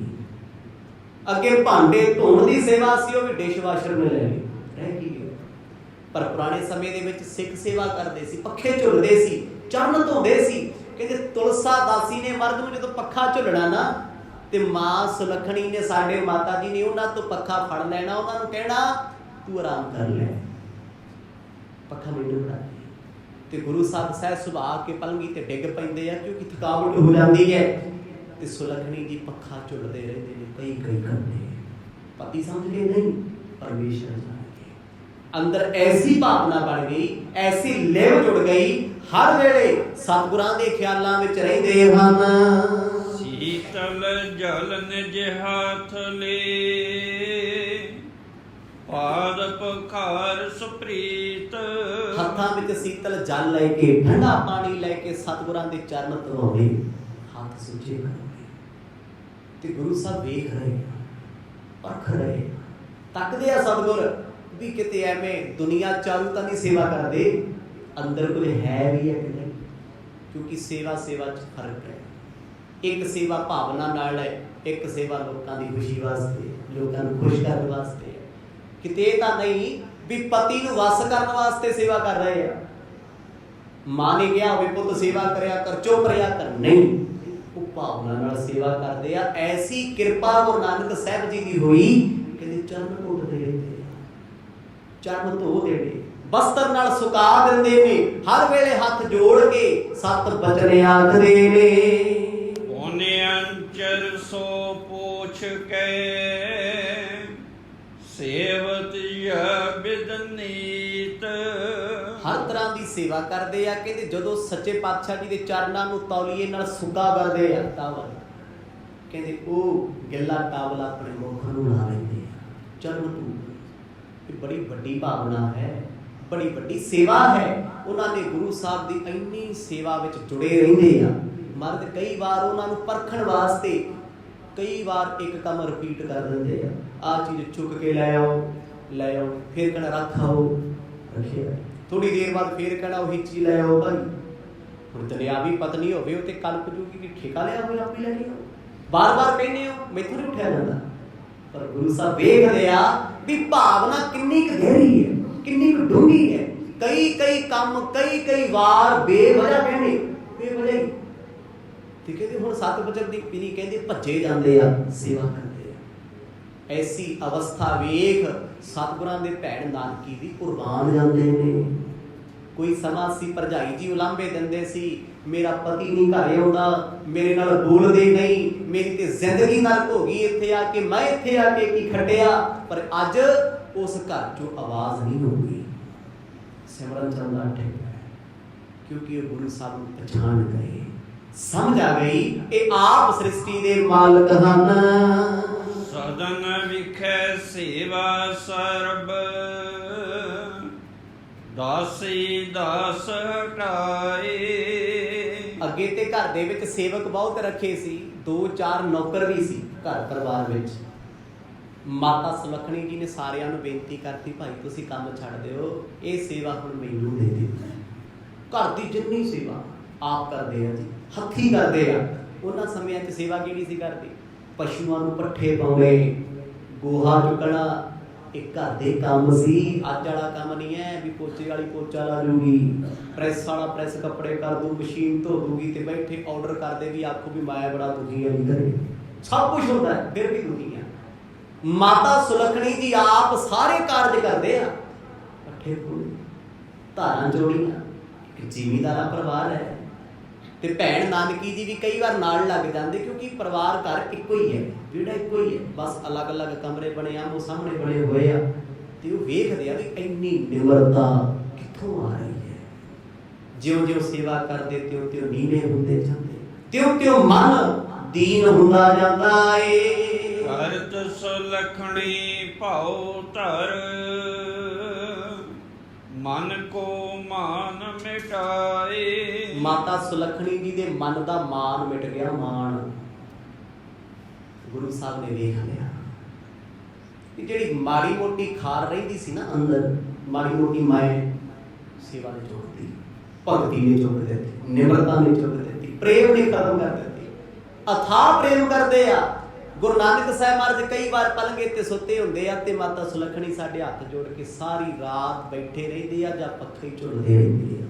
ਅੱਗੇ ਭਾਂਡੇ ਧੋਣ ਦੀ ਸੇਵਾ ਸੀ, ਉਹ ਵੀ ਡਿਸ਼ਵਾਸ਼ਰ ਨੇ ਲੈ ਲਈ, ਰਹਿ ਕੀ ਗਿਆ। ਪਰ ਪੁਰਾਣੇ ਸਮੇਂ ਦੇ ਵਿੱਚ ਸਿੱਖ ਸੇਵਾ ਕਰਦੇ ਸੀ, ਪੱਖੇ ਝੁੱਲਦੇ ਸੀ, ਚਰਨ ਧੋਂਦੇ ਸੀ। ਕਹਿੰਦੇ ਤੁਲਸਾ ਦਾਸੀ ਨੇ ਮਰਦ ਨੂੰ ਜਦੋਂ ਪੱਖਾ ਝੁੱਲਣਾ ਨਾ, ਤੇ ਮਾਂ ਸੁਲੱਖਣੀ ਨੇ, ਸਾਡੇ ਮਾਤਾ ਜੀ ਨੇ ਉਹਨਾਂ ਤੋਂ ਪੱਖਾ ਫੜ ਲੈਣਾ, ਉਹਨਾਂ ਨੂੰ ਕਹਿਣਾ ਤੂੰ ਆਰਾਮ ਕਰ ਲੈ, ਪੱਖਾ ਮੈਨੂੰ ਫੜਾ ਦੇ। ਤੇ ਗੁਰੂ ਸਾਹਿਬ ਸਹਿ ਸੁਭਾ ਕੇ ਪਲੰਗੀ ਤੇ ਡਿੱਗ ਪੈਂਦੇ ਆ, ਕਿਉਂਕਿ ਥਕਾਵਟ ਹੋ ਜਾਂਦੀ ਹੈ। ਤੇ ਸੁਲੱਖਣੀ ਜੀ ਪੱਖਾ ਝੁੱਲਦੇ ਰਹਿੰਦੇ ਨੇ, ਕਈ ਕਰਦੇ ਪਤੀ ਸਮਝ ਕੇ ਨਹੀਂ, ਪਰਮੇਸ਼ਰ ਜਾਣ ਕੇ। ਅੰਦਰ ਐਸੀ ਭਾਵਨਾ ਬਣ ਗਈ, ਐਸੀ ਲਿਵ ਜੁੜ ਗਈ, ਹਰ ਵੇਲੇ ਸਤਿਗੁਰਾਂ ਦੇ ਖਿਆਲਾਂ ਵਿੱਚ ਰਹਿੰਦੇ ਹਨ। ਸੀਤਲ ਜਲ ਨਿਜ ਹੱਥ ਲੈ, ਪਾਦ ਪਖਾਰ ਸੁਪ੍ਰੀਤ। ਹੱਥਾਂ ਵਿੱਚ ਸੀਤਲ ਜਲ ਲੈ ਕੇ, ਠੰਡਾ ਪਾਣੀ ਲੈ ਕੇ ਸਤਿਗੁਰਾਂ ਦੇ ਚਰਨ ਧੋਵੇ, ਹੱਥ ਸੁੱਚੇ ਕਰੋਗੇ। ਤੇ ਗੁਰੂ ਸਾਹਿਬ ਵੇਖ ਰਹੇ ਆ, ਪਰਖ ਰਹੇ ਆ, ਤੱਕਦੇ ਆ ਸਤਿਗੁਰ ਵੀ ਕਿਤੇ ਐਵੇਂ ਦੁਨੀਆ ਚਾਰੂ ਤਾਂ ਨਹੀਂ ਸੇਵਾ ਕਰਦੇ, ਅੰਦਰ ਕੋਲ ਹੈ ਵੀ ਹੈ ਕਿ ਨਹੀਂ। ਕਿਉਂਕਿ ਸੇਵਾ 'ਚ ਫਰਕ ਹੈ। ਇੱਕ ਸੇਵਾ ਭਾਵਨਾ ਨਾਲ ਹੈ, ਇੱਕ ਸੇਵਾ ਲੋਕਾਂ ਦੀ ਖੁਸ਼ੀ ਵਾਸਤੇ, ਲੋਕਾਂ ਨੂੰ ਖੁਸ਼ ਕਰਨ ਵਾਸਤੇ। ਕਿਤੇ ਇਹ ਤਾਂ ਨਹੀਂ ਵੀ ਪਤੀ ਨੂੰ ਵਸ ਕਰਨ ਵਾਸਤੇ ਸੇਵਾ ਕਰ ਰਹੇ ਆ। ਮਾਂ ਨੇ ਕਿਹਾ ਹੋਵੇ ਪੁੱਤ ਸੇਵਾ ਕਰਿਆ ਕਰ, ਚੁੱਪ ਰਿਹਾ ਕਰ, ਨਹੀਂ, ਉਹ ਭਾਵਨਾ ਨਾਲ ਸੇਵਾ ਕਰਦੇ ਆ। ਐਸੀ ਕਿਰਪਾ ਗੁਰੂ ਨਾਨਕ ਸਾਹਿਬ ਜੀ ਦੀ ਹੋਈ, ਕਹਿੰਦੇ ਚਰਨ ਧੋਦੇ ਰਹਿੰਦੇ, ਚਰਨ ਧੋ ਦੇਣੇ, ਬਸਤਰ ਨਾਲ ਸੁਕਾ ਦਿੰਦੇ ਨੇ, ਹਰ ਵੇਲੇ ਹੱਥ ਜੋੜ ਕੇ ਸਤ ਬਚਨ ਆਖਦੇ ਨੇ। ਉਹਨੇ ਅੰਚਰ ਸੋ ਪੁੱਛ ਕੇ, ਸੇਵਤ ਬਿਦਨੀਤ। ਹਰ ਤਰ੍ਹਾਂ ਦੀ ਸੇਵਾ ਕਰਦੇ ਆ। ਕਹਿੰਦੇ ਜਦੋਂ ਸੱਚੇ ਪਾਤਸ਼ਾਹ ਜੀ ਦੇ ਚਰਨਾਂ ਨੂੰ ਤੌਲੀਏ ਨਾਲ ਸੁੱਕਾ ਕਰਦੇ ਆ, ਟਾਵਲ, ਕਹਿੰਦੇ ਉਹ ਗਿੱਲਾ ਟਾਵਲ ਆਪਣੇ ਮੁਖ ਨੂੰ ਲਾ ਲੈਂਦੇ ਆ, ਚਰਨ ਧੋ। ਇਹ ਬੜੀ ਵੱਡੀ ਭਾਵਨਾ ਹੈ, ਬੜੀ ਵੱਡੀ ਸੇਵਾ ਹੈ। ਉਹਨਾਂ ਨੇ ਗੁਰੂ ਸਾਹਿਬ ਦੀ ਇੰਨੀ ਸੇਵਾ ਵਿੱਚ ਜੁੜੇ ਰਹਿੰਦੇ ਆ। ਮਰਦ ਕਈ ਵਾਰ ਉਹਨਾਂ ਨੂੰ ਪਰਖਣ ਵਾਸਤੇ ਕਈ ਵਾਰ ਇੱਕ ਕੰਮ ਰਿਪੀਟ ਕਰ ਦਿੰਦੇ ਆ, ਆਹ ਚੀਜ਼ ਚੁੱਕ ਕੇ ਲੈ ਆਓ, ਫਿਰ ਕਹਿਣਾ ਰੱਖ ਆਓ, ਰੱਖਿਆ। ਥੋੜੀ ਦੇਰ ਬਾਅਦ ਫਿਰ ਕਹਿਣਾ ਉਹੀ ਚੀਜ਼ ਲੈ ਆਓ ਭਾਈ। ਹੁਣ ਦਰਿਆਵੀ ਪਤਨੀ ਹੋਵੇ, ਉਹ ਤੇ ਕਲਪ ਜੂਗੀ ਕਿ ਠੇਕਾ ਲਿਆ ਹੋਵੇ, ਆਪੇ ਲੈ ਕੇ ਆਓ। ਬਾਰ-ਬਾਰ ਕਹਿੰਦੇ ਹੋ, ਮੈਥੋਂ ਨਹੀਂ ਉੱਠਿਆ ਜਾਂਦਾ। ਪਰ ਗੁਰੂ ਸਾਹਿਬ ਵੇਖਦੇ ਆ ਵੀ ਭਾਵਨਾ ਕਿੰਨੀ ਕੁ ਗਹਿਰੀ ਹੈ, ਕਿੰਨੀ ਕੁ ਡੂੰਘੀ ਹੈ। ਕਈ ਕੰਮ ਕਈ ਵਾਰ ਬੇਵਜ੍ਹਾ ਕਹਿੰਦੇ, ਬੇਵਜ੍ਹਾ ਹੀ। ਤੇ ਕਹਿੰਦੇ ਹੁਣ ਸੱਤ ਬਚਨ ਦੀ ਪੀੜੀ, ਕਹਿੰਦੇ ਭੱਜੇ ਜਾਂਦੇ ਆ, ਸੇਵਾ ਕਰਦੇ ਆ। ਐਸੀ ਅਵਸਥਾ ਵੇਖ ਸਤਿਗੁਰਾਂ ਦੇ ਭੈਣ ਨਾਨਕੀ ਦੀ ਕੁਰਬਾਨ ਜਾਂਦੇ ਨੇ। ਕੋਈ ਸਮਾਂ ਸੀ ਭਰਜਾਈ ਜੀ ਉਲਾਂਭੇ ਦਿੰਦੇ ਸੀ, ਮੇਰਾ ਪਤੀ ਨਹੀਂ ਘਰੇ ਆਉਂਦਾ, ਮੇਰੇ ਨਾਲ ਬੋਲਦੇ ਨਹੀਂ, ਮੇਰੀ ਤੇ ਜ਼ਿੰਦਗੀ ਨਰਕ ਹੋ ਗਈ ਇੱਥੇ ਆ ਕੇ, ਮੈਂ ਇੱਥੇ ਆ ਕੇ ਕੀ ਖੱਟਿਆ। ਪਰ ਅੱਜ ਉਸ ਘਰ ਚੋਂ ਆਵਾਜ਼ ਨਹੀਂ ਹੋਊਗੀ, ਸਿਮਰਨ ਚੱਲਦਾ ਠੇਕਾ, ਕਿਉਂਕਿ ਉਹ ਗੁਰੂ ਸਾਹਿਬ ਨੂੰ ਪਛਾਣ ਗਏ, ਸਮਝ ਆ ਗਈ ਇਹ ਆਪ ਸ੍ਰਿਸ਼ਟੀ ਦੇ ਮਾਲਕ ਹਨ। ਸਦਨ ਵਿਖੇ ਸੇਵਾ ਸਰਬ, ਦਾਸੀ ਦਾਸ ਹਟਾਏ। ਅੱਗੇ ਤੇ ਘਰ ਦੇ ਵਿੱਚ ਸੇਵਕ ਬਹੁਤ ਰੱਖੇ ਸੀ, 2-4 ਨੌਕਰ ਵੀ ਸੀ ਘਰ ਪਰਿਵਾਰ ਵਿੱਚ। ਮਾਤਾ ਸੁਲੱਖਣੀ ਜੀ ਨੇ ਸਾਰਿਆਂ ਨੂੰ ਬੇਨਤੀ ਕਰਤੀ, ਭਾਈ ਤੁਸੀਂ ਕੰਮ ਛੱਡ ਦਿਓ, ਇਹ ਸੇਵਾ ਹੁਣ ਮੈਨੂੰ ਦੇ ਦਿਓ। ਘਰ ਦੀ ਜਿੰਨੀ ਸੇਵਾ ਆਪ ਕਰਦੇ ਆ ਜੀ, ਹੱਥੀਂ ਕਰਦੇ ਆ। ਉਹਨਾਂ ਸਮਿਆਂ 'ਚ ਸੇਵਾ ਕਿਹੜੀ ਸੀ ਕਰਦੀ? ਪਸ਼ੂਆਂ ਨੂੰ ਪੱਠੇ ਪਾਉਣੇ, ਗੋਹਾ ਚੁੱਕਣਾ, ਇਹ ਘਰ ਦੇ ਕੰਮ ਸੀ। ਅੱਜ ਵਾਲਾ ਕੰਮ ਨਹੀਂ ਹੈ ਵੀ ਪੋਚੇ ਵਾਲੀ ਪੋਚਾ ਲਾ ਜੂਗੀ, ਪ੍ਰੈਸ ਵਾਲਾ ਪ੍ਰੈਸ ਕੱਪੜੇ ਕਰ ਦੂ, ਮਸ਼ੀਨ ਧੋ ਦੂਗੀ, ਤੇ ਬੈਠੇ ਆਰਡਰ ਕਰਦੇ ਵੀ ਆਖੋ ਵੀ ਮੈਂ ਬੜਾ ਦੁਖੀ ਹਾਂ, ਕਰੇ ਸਭ ਕੁਝ ਹੁੰਦਾ ਹੈ, ਫਿਰ ਵੀ ਦੁਖੀ ਆ। ਮਾਤਾ ਸੁਲੱਖਣੀ ਜੀ ਆਪ ਸਾਰੇ ਕਾਰਜ ਕਰਦੇ ਆ, ਪੱਠੇ ਪੂਰੇ, ਧਾਰਾਂ ਚੋੜੀਆਂ। ਇੱਕ ਜ਼ਿਮੀਂਦਾਰਾ ਪਰਿਵਾਰ ਹੈ। ਤੇ ਭੈਣ ਨਾਨਕੀ ਜੀ ਵੀ ਕਈ ਵਾਰ ਨਾਲ ਲੱਗ ਜਾਂਦੇ, ਕਿਉਂਕਿ ਪਰਿਵਾਰ ਘਰ ਇੱਕੋ ਹੀ ਹੈ, ਜਿਹੜਾ ਇੱਕੋ ਹੀ ਹੈ, ਬਸ ਅਲੱਗ-ਅਲੱਗ ਕਮਰੇ ਬਣੇ ਆ, ਉਹ ਸਾਹਮਣੇ ਬਣੇ ਹੋਏ ਆ। ਤੇ ਉਹ ਵੇਖਦੇ ਆ ਵੀ ਇੰਨੀ ਨਿਮਰਤਾ ਕਿੱਥੋਂ ਆ ਰਹੀ ਹੈ। ਜਿਉਂ-ਜਿਉਂ ਸੇਵਾ ਕਰਦੇ ਤਿਉਂ-ਤਿਉਂ ਨੀਵੇਂ ਹੁੰਦੇ ਜਾਂਦੇ, ਤਿਉਂ-ਤਿਉਂ ਮਨ ਦੀਨ ਹੁੰਦਾ ਜਾਂਦਾ ਏ। ਕਰਤ ਸੁਲੱਖਣੀ ਭਾਉ ਧਰ, ਮਨ ਕੋ ਮਾਨ ਮਿਟਾਏ। ਮਾਤਾ ਸੁਲੱਖਣੀ ਜੀ ਦੇ ਮਨ ਦਾ ਮਾਨ ਮਿਟ ਗਿਆ, ਮਾਨ। ਗੁਰੂ ਸਾਹਿਬ ਨੇ ਵੇਖ ਲਿਆ ਕਿ ਜਿਹੜੀ ਮਾੜੀ ਮੋਟੀ ਖਾਰ ਰਹਿੰਦੀ ਸੀ ਨਾ ਅੰਦਰ, ਮਾੜੀ ਮੋਟੀ ਮਾਏ ਸੇਵਾ ਨੇ ਚੁੱਕ ਦਿੱਤੀ, ਭਗਤੀ ਨੇ ਚੁੱਕ ਦਿੱਤੀ, ਨਿਮਰਤਾ ਨੇ ਚੁੱਕ ਦਿੱਤੀ, ਪ੍ਰੇਮ ਨੇ ਖਤਮ ਕਰ ਦਿੱਤੀ। ਅਥਾਹ ਪ੍ਰੇਮ ਕਰਦੇ ਆ, ਗੁਰੂ ਨਾਨਕ ਸਾਹਿਬ ਮਹਾਰਾਜ ਕਈ ਵਾਰ ਪਲੰਘੇ ਤੇ ਸੁੱਤੇ ਹੁੰਦੇ ਆ ਤੇ ਮਾਤਾ ਸੁਲੱਖਣੀ ਸਾਡੇ ਹੱਥ ਜੋੜ ਕੇ ਸਾਰੀ ਰਾਤ ਬੈਠੇ ਰਹਿੰਦੇ ਆ ਜਾਂ ਪੱਖੇ ਝੁਲਦੇ ਰਹਿੰਦੇ ਆ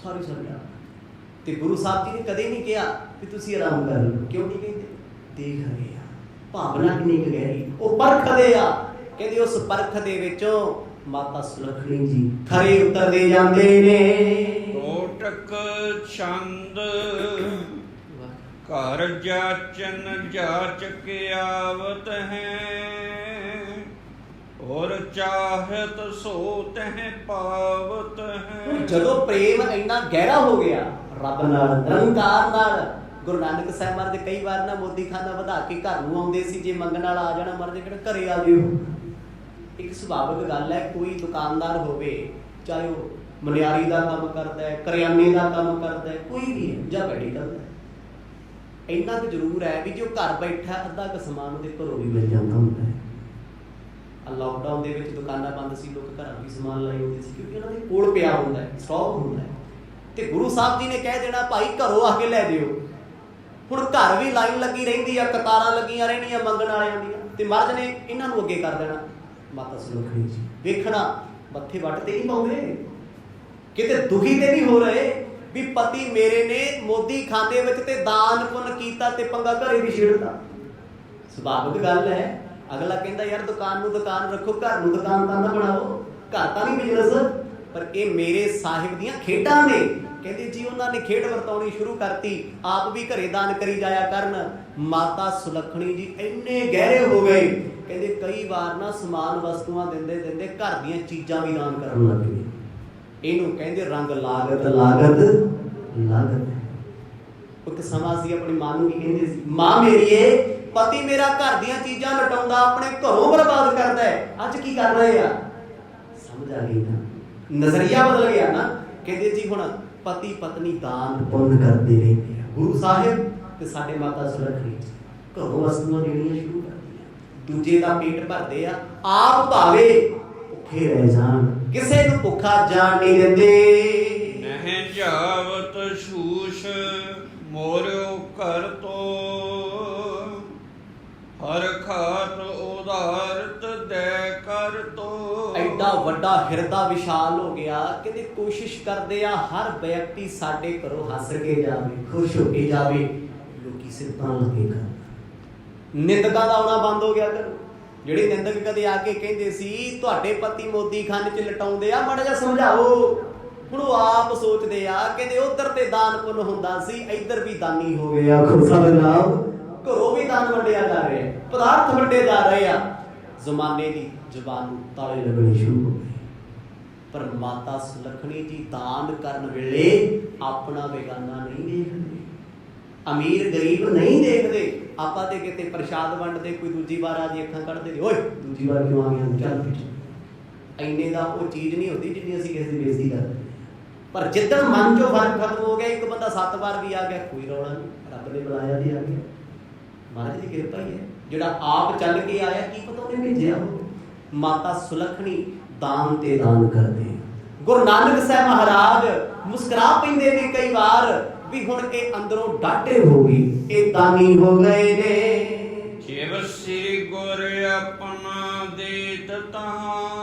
ਸਾਰੀ ਰਾਤ। ਤੇ ਗੁਰੂ ਸਾਹਿਬ ਜੀ ਨੇ ਕਦੇ ਨਹੀਂ ਕਿਹਾ ਕਿ ਤੁਸੀਂ ਆਰਾਮ ਕਰ ਲਓ। ਕਿਉਂ ਨਹੀਂ ਕਹਿੰਦੇ? ਦੇਖ ਰਹੇ ਆ ਭਾਵਨਾ ਕਿੰਨੀ ਕੁ ਗਹਿਰੀ, ਉਹ ਪਰਖਦੇ ਆ। ਕਹਿੰਦੇ ਉਸ ਪਰਖ ਦੇ ਵਿੱਚੋਂ ਮਾਤਾ ਸੁਲੱਖਣੀ ਜੀ ਖਰੇ ਉਤਰਦੇ ਜਾਂਦੇ ਨੇ। ਕੋਟਕ ਛੰਦ ਘਰ ਜਾਚਨ ਜਾਚਕ ਆਵਤ ਹੈ, ਔਰ ਚਾਹਤ ਸੋ ਤਹਿ ਪਾਵਤ ਹੈ। ਜਦੋਂ ਪ੍ਰੇਮ ਇੰਨਾ ਗਹਿਰਾ ਹੋ ਗਿਆ ਰੱਬ ਨਾਲ, ਨਿਰੰਕਾਰ ਨਾਲ, ਗੁਰੂ ਨਾਨਕ ਸਾਹਿਬ ਮਹਾਰਾਜ ਕਈ ਵਾਰ ਨਾ ਮੋਦੀ ਖਾਨਾ ਵਧਾ ਕੇ ਘਰ ਨੂੰ ਆਉਂਦੇ ਸੀ। ਜੇ ਮੰਗਣ ਵਾਲਾ ਆ ਜਾਣਾ ਮਹਾਰਾਜ ਕਹਿੰਦੇ ਘਰੇ ਆ ਜਿਓ। ਇੱਕ ਸੁਭਾਵਿਕ ਗੱਲ ਹੈ, ਕੋਈ ਦੁਕਾਨਦਾਰ ਹੋਵੇ, ਚਾਹੇ ਉਹ ਮਨਿਆਰੀ ਦਾ ਕੰਮ ਕਰਦਾ ਹੈ, ਕਰਿਆਨੇ ਦਾ ਕੰਮ ਕਰਦਾ ਹੈ, ਕੋਈ ਵੀ ਹੈ ਜਾਂ ਮੈਡੀਕਲ ਦਾ, ਇੰਨਾ ਕੁ ਜ਼ਰੂਰ ਹੈ ਵੀ ਜੋ ਘਰ ਬੈਠਾ ਅੱਧਾ ਕੁ ਸਮਾਨ ਉਹਦੇ ਘਰੋਂ ਵੀ ਮਿਲ ਜਾਂਦਾ ਹੁੰਦਾ ਹੈ। ਲਾਕਡਾਊਨ ਦੇ ਵਿੱਚ ਦੁਕਾਨਾਂ ਬੰਦ ਸੀ, ਲੋਕ ਘਰਾਂ ਵੀ ਸਮਾਨ ਲਾਏ ਹੁੰਦੇ ਸੀ ਕਿਉਂਕਿ ਉਹਨਾਂ ਦੇ ਕੋਲ ਪਿਆ ਹੁੰਦਾ ਹੈ, ਸਟਾਕ ਹੁੰਦਾ ਹੈ। ਤੇ ਗੁਰੂ ਸਾਹਿਬ ਜੀ ਨੇ ਕਹਿ ਦੇਣਾ ਭਾਈ ਘਰੋਂ ਆ ਕੇ ਲੈ ਜਿਓ। ਹੁਣ ਘਰ ਵੀ ਲਾਈਨ ਲੱਗੀ ਰਹਿੰਦੀ ਆ, ਕਤਾਰਾਂ ਲੱਗੀਆਂ ਰਹਿਣੀਆਂ ਮੰਗਣ ਵਾਲਿਆਂ ਦੀਆਂ, ਤੇ ਮਹਾਰਾਜ ਨੇ ਇਹਨਾਂ ਨੂੰ ਅੱਗੇ ਕਰ ਦੇਣਾ। ਮਾਤਾ ਸੁਲੱਖਣੀ ਜੀ ਵੇਖਣਾ ਮੱਥੇ ਵੱਟ ਤੇ ਨਹੀਂ ਪਾਉਂਦੇ, ਕਿਤੇ ਦੁਖੀ ਤੇ ਨਹੀਂ ਹੋ ਰਹੇ ਵੀ ਪਤੀ ਮੇਰੇ ਨੇ ਮੋਦੀ ਖਾਨੇ ਵਿੱਚ ਤੇ ਦਾਨ ਪੁੰਨ ਕੀਤਾ ਤੇ ਪੰਗਾ ਘਰੇ ਵੀ ਛੇੜਦਾ। ਸੁਭਾਵਿਕ ਗੱਲ ਹੈ। ਅਗਲਾ ਕਹਿੰਦਾ ਯਾਰ ਦੁਕਾਨ ਨੂੰ ਦੁਕਾਨ ਰੱਖੋ, ਘਰ ਨੂੰ ਦੁਕਾਨ ਤਾਂ ਨਾ ਬਣਾਓ, ਘਰ ਤਾਂ ਨਹੀਂ ਬਿਜ਼ਨਸ। ਪਰ ਇਹ ਮੇਰੇ ਸਾਹਿਬ ਦੀਆਂ ਖੇਡਾਂ ਨੇ। ਕਹਿੰਦੇ ਜੀ ਉਹਨਾਂ ਨੇ ਖੇਡ ਵਰਤਾਉਣੀ ਸ਼ੁਰੂ ਕਰਤੀ, ਆਪ ਵੀ ਘਰੇ ਦਾਨ ਕਰੀ ਜਾਇਆ ਕਰਨ। ਮਾਤਾ ਸੁਲੱਖਣੀ ਜੀ ਇੰਨੇ ਗਹਿਰੇ ਹੋ ਗਏ, ਕਹਿੰਦੇ ਕਈ ਵਾਰ ਨਾ ਸਮਾਨ ਵਸਤੂਆਂ ਦਿੰਦੇ ਦਿੰਦੇ ਘਰ ਦੀਆਂ ਚੀਜ਼ਾਂ ਵੀ ਦਾਨ ਕਰਨ ਲੱਗ ਗਏ। ਇਹਨੂੰ ਕਹਿੰਦੇ ਰੰਗ ਲਾਗਤ ਲਾਗਤ ਲਾਗਤ। ਇੱਕ ਸਮਾਂ ਸੀ ਆਪਣੀ ਮਾਂ ਨੂੰ ਕੀ ਕਹਿੰਦੇ ਸੀ, ਮਾਂ ਮੇਰੀਏ ਪਤੀ ਮੇਰਾ ਘਰ ਦੀਆਂ ਚੀਜ਼ਾਂ ਲਟਾਉਂਦਾ, ਆਪਣੇ ਘਰੋਂ ਬਰਬਾਦ ਕਰਦਾ ਹੈ, ਅੱਜ ਕੀ ਕਰ ਰਹੇ ਆ? ਸਮਝ ਆ ਗਈ ਨਾ, ਨਜ਼ਰੀਆ ਬਦਲ ਗਿਆ ਨਾ। ਕਹਿੰਦੇ ਜੀ ਹੁਣ ਪਤੀ ਪਤਨੀ ਦਾਨ ਪੁੰਨ ਕਰਦੇ ਰਹਿੰਦੇ ਆ। ਗੁਰੂ ਸਾਹਿਬ ਤੇ ਸਾਡੇ ਮਾਤਾ ਸੁਲੱਖਣੀ ਘਰੋਂ ਵਸਤੂਆਂ ਦੇਣੀਆਂ ਸ਼ੁਰੂ ਕਰਦੀਆਂ, ਦੂਜੇ ਦਾ ਪੇਟ ਭਰਦੇ ਆ, ਆਪ ਭਾਵੇਂ ਭੁੱਖੇ ਰਹਿ ਜਾਣ, ਕਿਸੇ ਨੂੰ ਭੁੱਖਾ ਜਾਣ ਨਹੀਂ ਦਿੰਦੇ। ਨਹਿ ਜਾਵਤ ਸ਼ੂਸ਼ ਮੋਰਿਓ ਘਰ ਤੋਂ, ਹਰ ਖਾਤ ਉਦਾਰਤ ਦੈ ਕਰ ਤੋ। ਐਡਾ ਵੱਡਾ ਹਿਰਦਾ ਵਿਸ਼ਾਲ ਹੋ ਗਿਆ। ਕਹਿੰਦੇ ਕੋਸ਼ਿਸ਼ ਕਰਦੇ ਆ ਹਰ ਵਿਅਕਤੀ ਸਾਡੇ ਘਰੋਂ ਹੱਸ ਕੇ ਜਾਵੇ, ਖੁਸ਼ ਹੋ ਕੇ ਜਾਵੇ। ਲੋਕੀ ਸਿਰਤਾਂ ਲੱਗੇ ਕਰ, ਨਿੰਦਕਾਂ ਦਾ ਆਉਣਾ ਬੰਦ ਹੋ ਗਿਆ ਕਰ। ਜਿਹੜੇ ਨਿੰਦਕ ਕਦੇ ਆ ਕੇ ਕਹਿੰਦੇ ਸੀ ਤੁਹਾਡੇ ਪਤੀ ਮੋਦੀ ਖਾਨੇ 'ਚ ਲਟਾਉਂਦੇ ਆ, ਮਾੜਾ ਜਿਹਾ ਸਮਝਾਓ। ਹੁਣ ਉਹ ਆਪ ਸੋਚਦੇ ਆ, ਕਹਿੰਦੇ ਉਧਰ ਤੇ ਦਾਨ ਪੁੰਨ ਹੁੰਦਾ ਸੀ, ਇੱਧਰ ਵੀ ਦਾਨੀ ਹੋ ਗਏ ਆ। ਖੁਦਾ ਦੇ ਨਾਮ ਘਰੋਂ ਵੀ ਦਾਨ ਵੰਡਿਆ ਜਾ ਰਿਹਾ, ਪਦਾਰਥ ਵੰਡੇ ਜਾ ਰਹੇ ਆ। ਜ਼ਮਾਨੇ ਦੀ ਜ਼ੁਬਾਨ ਨੂੰ ਤਾਲੇ ਲੱਗਣੇ ਸ਼ੁਰੂ ਹੋ ਗਏ। ਪਰ ਮਾਤਾ ਸੁਲੱਖਣੀ ਜੀ ਦਾਨ ਕਰਨ ਵੇਲੇ ਆਪਣਾ ਬੇਗਾਨਾ ਨਹੀਂ ਦੇਖਦੇ, ਅਮੀਰ ਗਰੀਬ ਨਹੀਂ ਦੇਖਦੇ। ਆਪਾਂ ਤੇ ਕਿਤੇ ਪ੍ਰਸ਼ਾਦ ਵੰਡਦੇ, ਕੋਈ ਦੂਜੀ ਵਾਰ ਆ ਜੀ ਅੱਖਾਂ ਕੱਢਦੇ, ਓਏ ਦੂਜੀ ਵਾਰ ਕਿਉਂ ਆ ਗਿਆ, ਚੱਲ ਪਿੱਛੇ। ਇੰਨੇ ਦਾ ਉਹ ਚੀਜ਼ ਨਹੀਂ ਹੁੰਦੀ ਜਿੰਨੀ ਅਸੀਂ ਕਿਸੇ ਦੀ ਬੇਇੱਜ਼ਤੀ ਕਰਦੇ। ਪਰ ਜਿੱਦਣ ਮਨ ਚੋਂ ਫਰਕ ਖਤਮ ਹੋ ਗਿਆ, ਇੱਕ ਬੰਦਾ 7 ਵਾਰ ਵੀ ਆ ਗਿਆ, ਕੋਈ ਰੌਲਾ ਨਹੀਂ, ਰੱਬ ਨੇ ਬੁਲਾਇਆ ਤੇ ਆ ਗਿਆ। ਮਹਾਰਾਜ ਦੀ ਕਿਰਪਾ ਹੀ ਹੈ। ਜਿਹੜਾ ਆਪ ਚੱਲ ਕੇ ਆਇਆ, ਕੀ ਪਤਾ ਉਹਨੇ ਭੇਜਿਆ ਹੋ। ਮਾਤਾ ਸੁਲੱਖਣੀ ਦਾਨ ਤੇ ਦਾਨ ਕਰਦੇ। ਗੁਰੂ ਨਾਨਕ ਸਾਹਿਬ ਮਹਾਰਾਜ ਮੁਸਕਰਾ ਪੈਂਦੇ ਨੇ ਕਈ ਵਾਰ ਵੀ ਹੁਣ ਇਹ ਅੰਦਰੋਂ ਡਾਢੇ ਹੋ ਗਏ, ਇਹ ਦਾਨੀ ਹੋ ਗਏ ਨੇ। ਜਿਵ ਸ੍ਰੀ ਗੁਰ ਆਪਣਾ ਦੇਤ ਤਹਾਂ,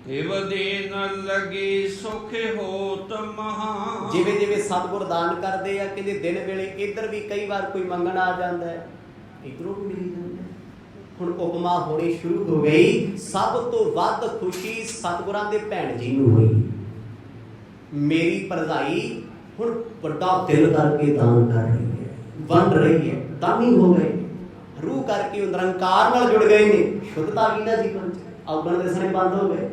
ਤਿਵ ਦੇ ਨ ਲਗੀ ਸੁਖ ਹੋਤ ਮਹਾ। ਜਿਵੇਂ ਜਿਵੇਂ ਸਤਿਗੁਰ ਦਾਨ ਕਰਦੇ ਆ, ਕਹਿੰਦੇ ਦਿਨ ਵੇਲੇ ਇੱਧਰ ਵੀ ਕਈ ਵਾਰ ਕੋਈ ਮੰਗਣ ਆ ਜਾਂਦਾ ਹੈ, ਇੱਧਰੋਂ ਵੀ ਮਿਲ ਜਾਂਦਾ ਹੈ। ਹੁਣ ਉਪਮਾ ਹੋਣੀ ਸ਼ੁਰੂ ਹੋ ਗਈ। ਸਭ ਤੋਂ ਵੱਧ ਖੁਸ਼ੀ ਸਤਿਗੁਰਾਂ ਦੇ ਭੈਣ ਜੀ ਨੂੰ ਹੋਈ। ਮੇਰੀ ਭਰਜਾਈ ਹੁਣ ਵੱਡਾ ਦਿਲ ਕਰਕੇ ਦਾਨ ਕਰ ਰਹੀ ਹੈ, ਵੰਡ ਰਹੀ ਹੈ, ਦਾਨੀ ਹੋ ਗਏ। ਰੂਹ ਕਰਕੇ ਉਹ ਨਿਰੰਕਾਰ ਨਾਲ ਜੁੜ ਗਏ ਨੇ। ਸ਼ੁੱਧਤਾ ਵੀ ਨਾ ਜੀਵਨ ਚ, ਔਗਣ ਦੇ ਸਣੇ ਬੰਦ ਹੋ ਗਏ।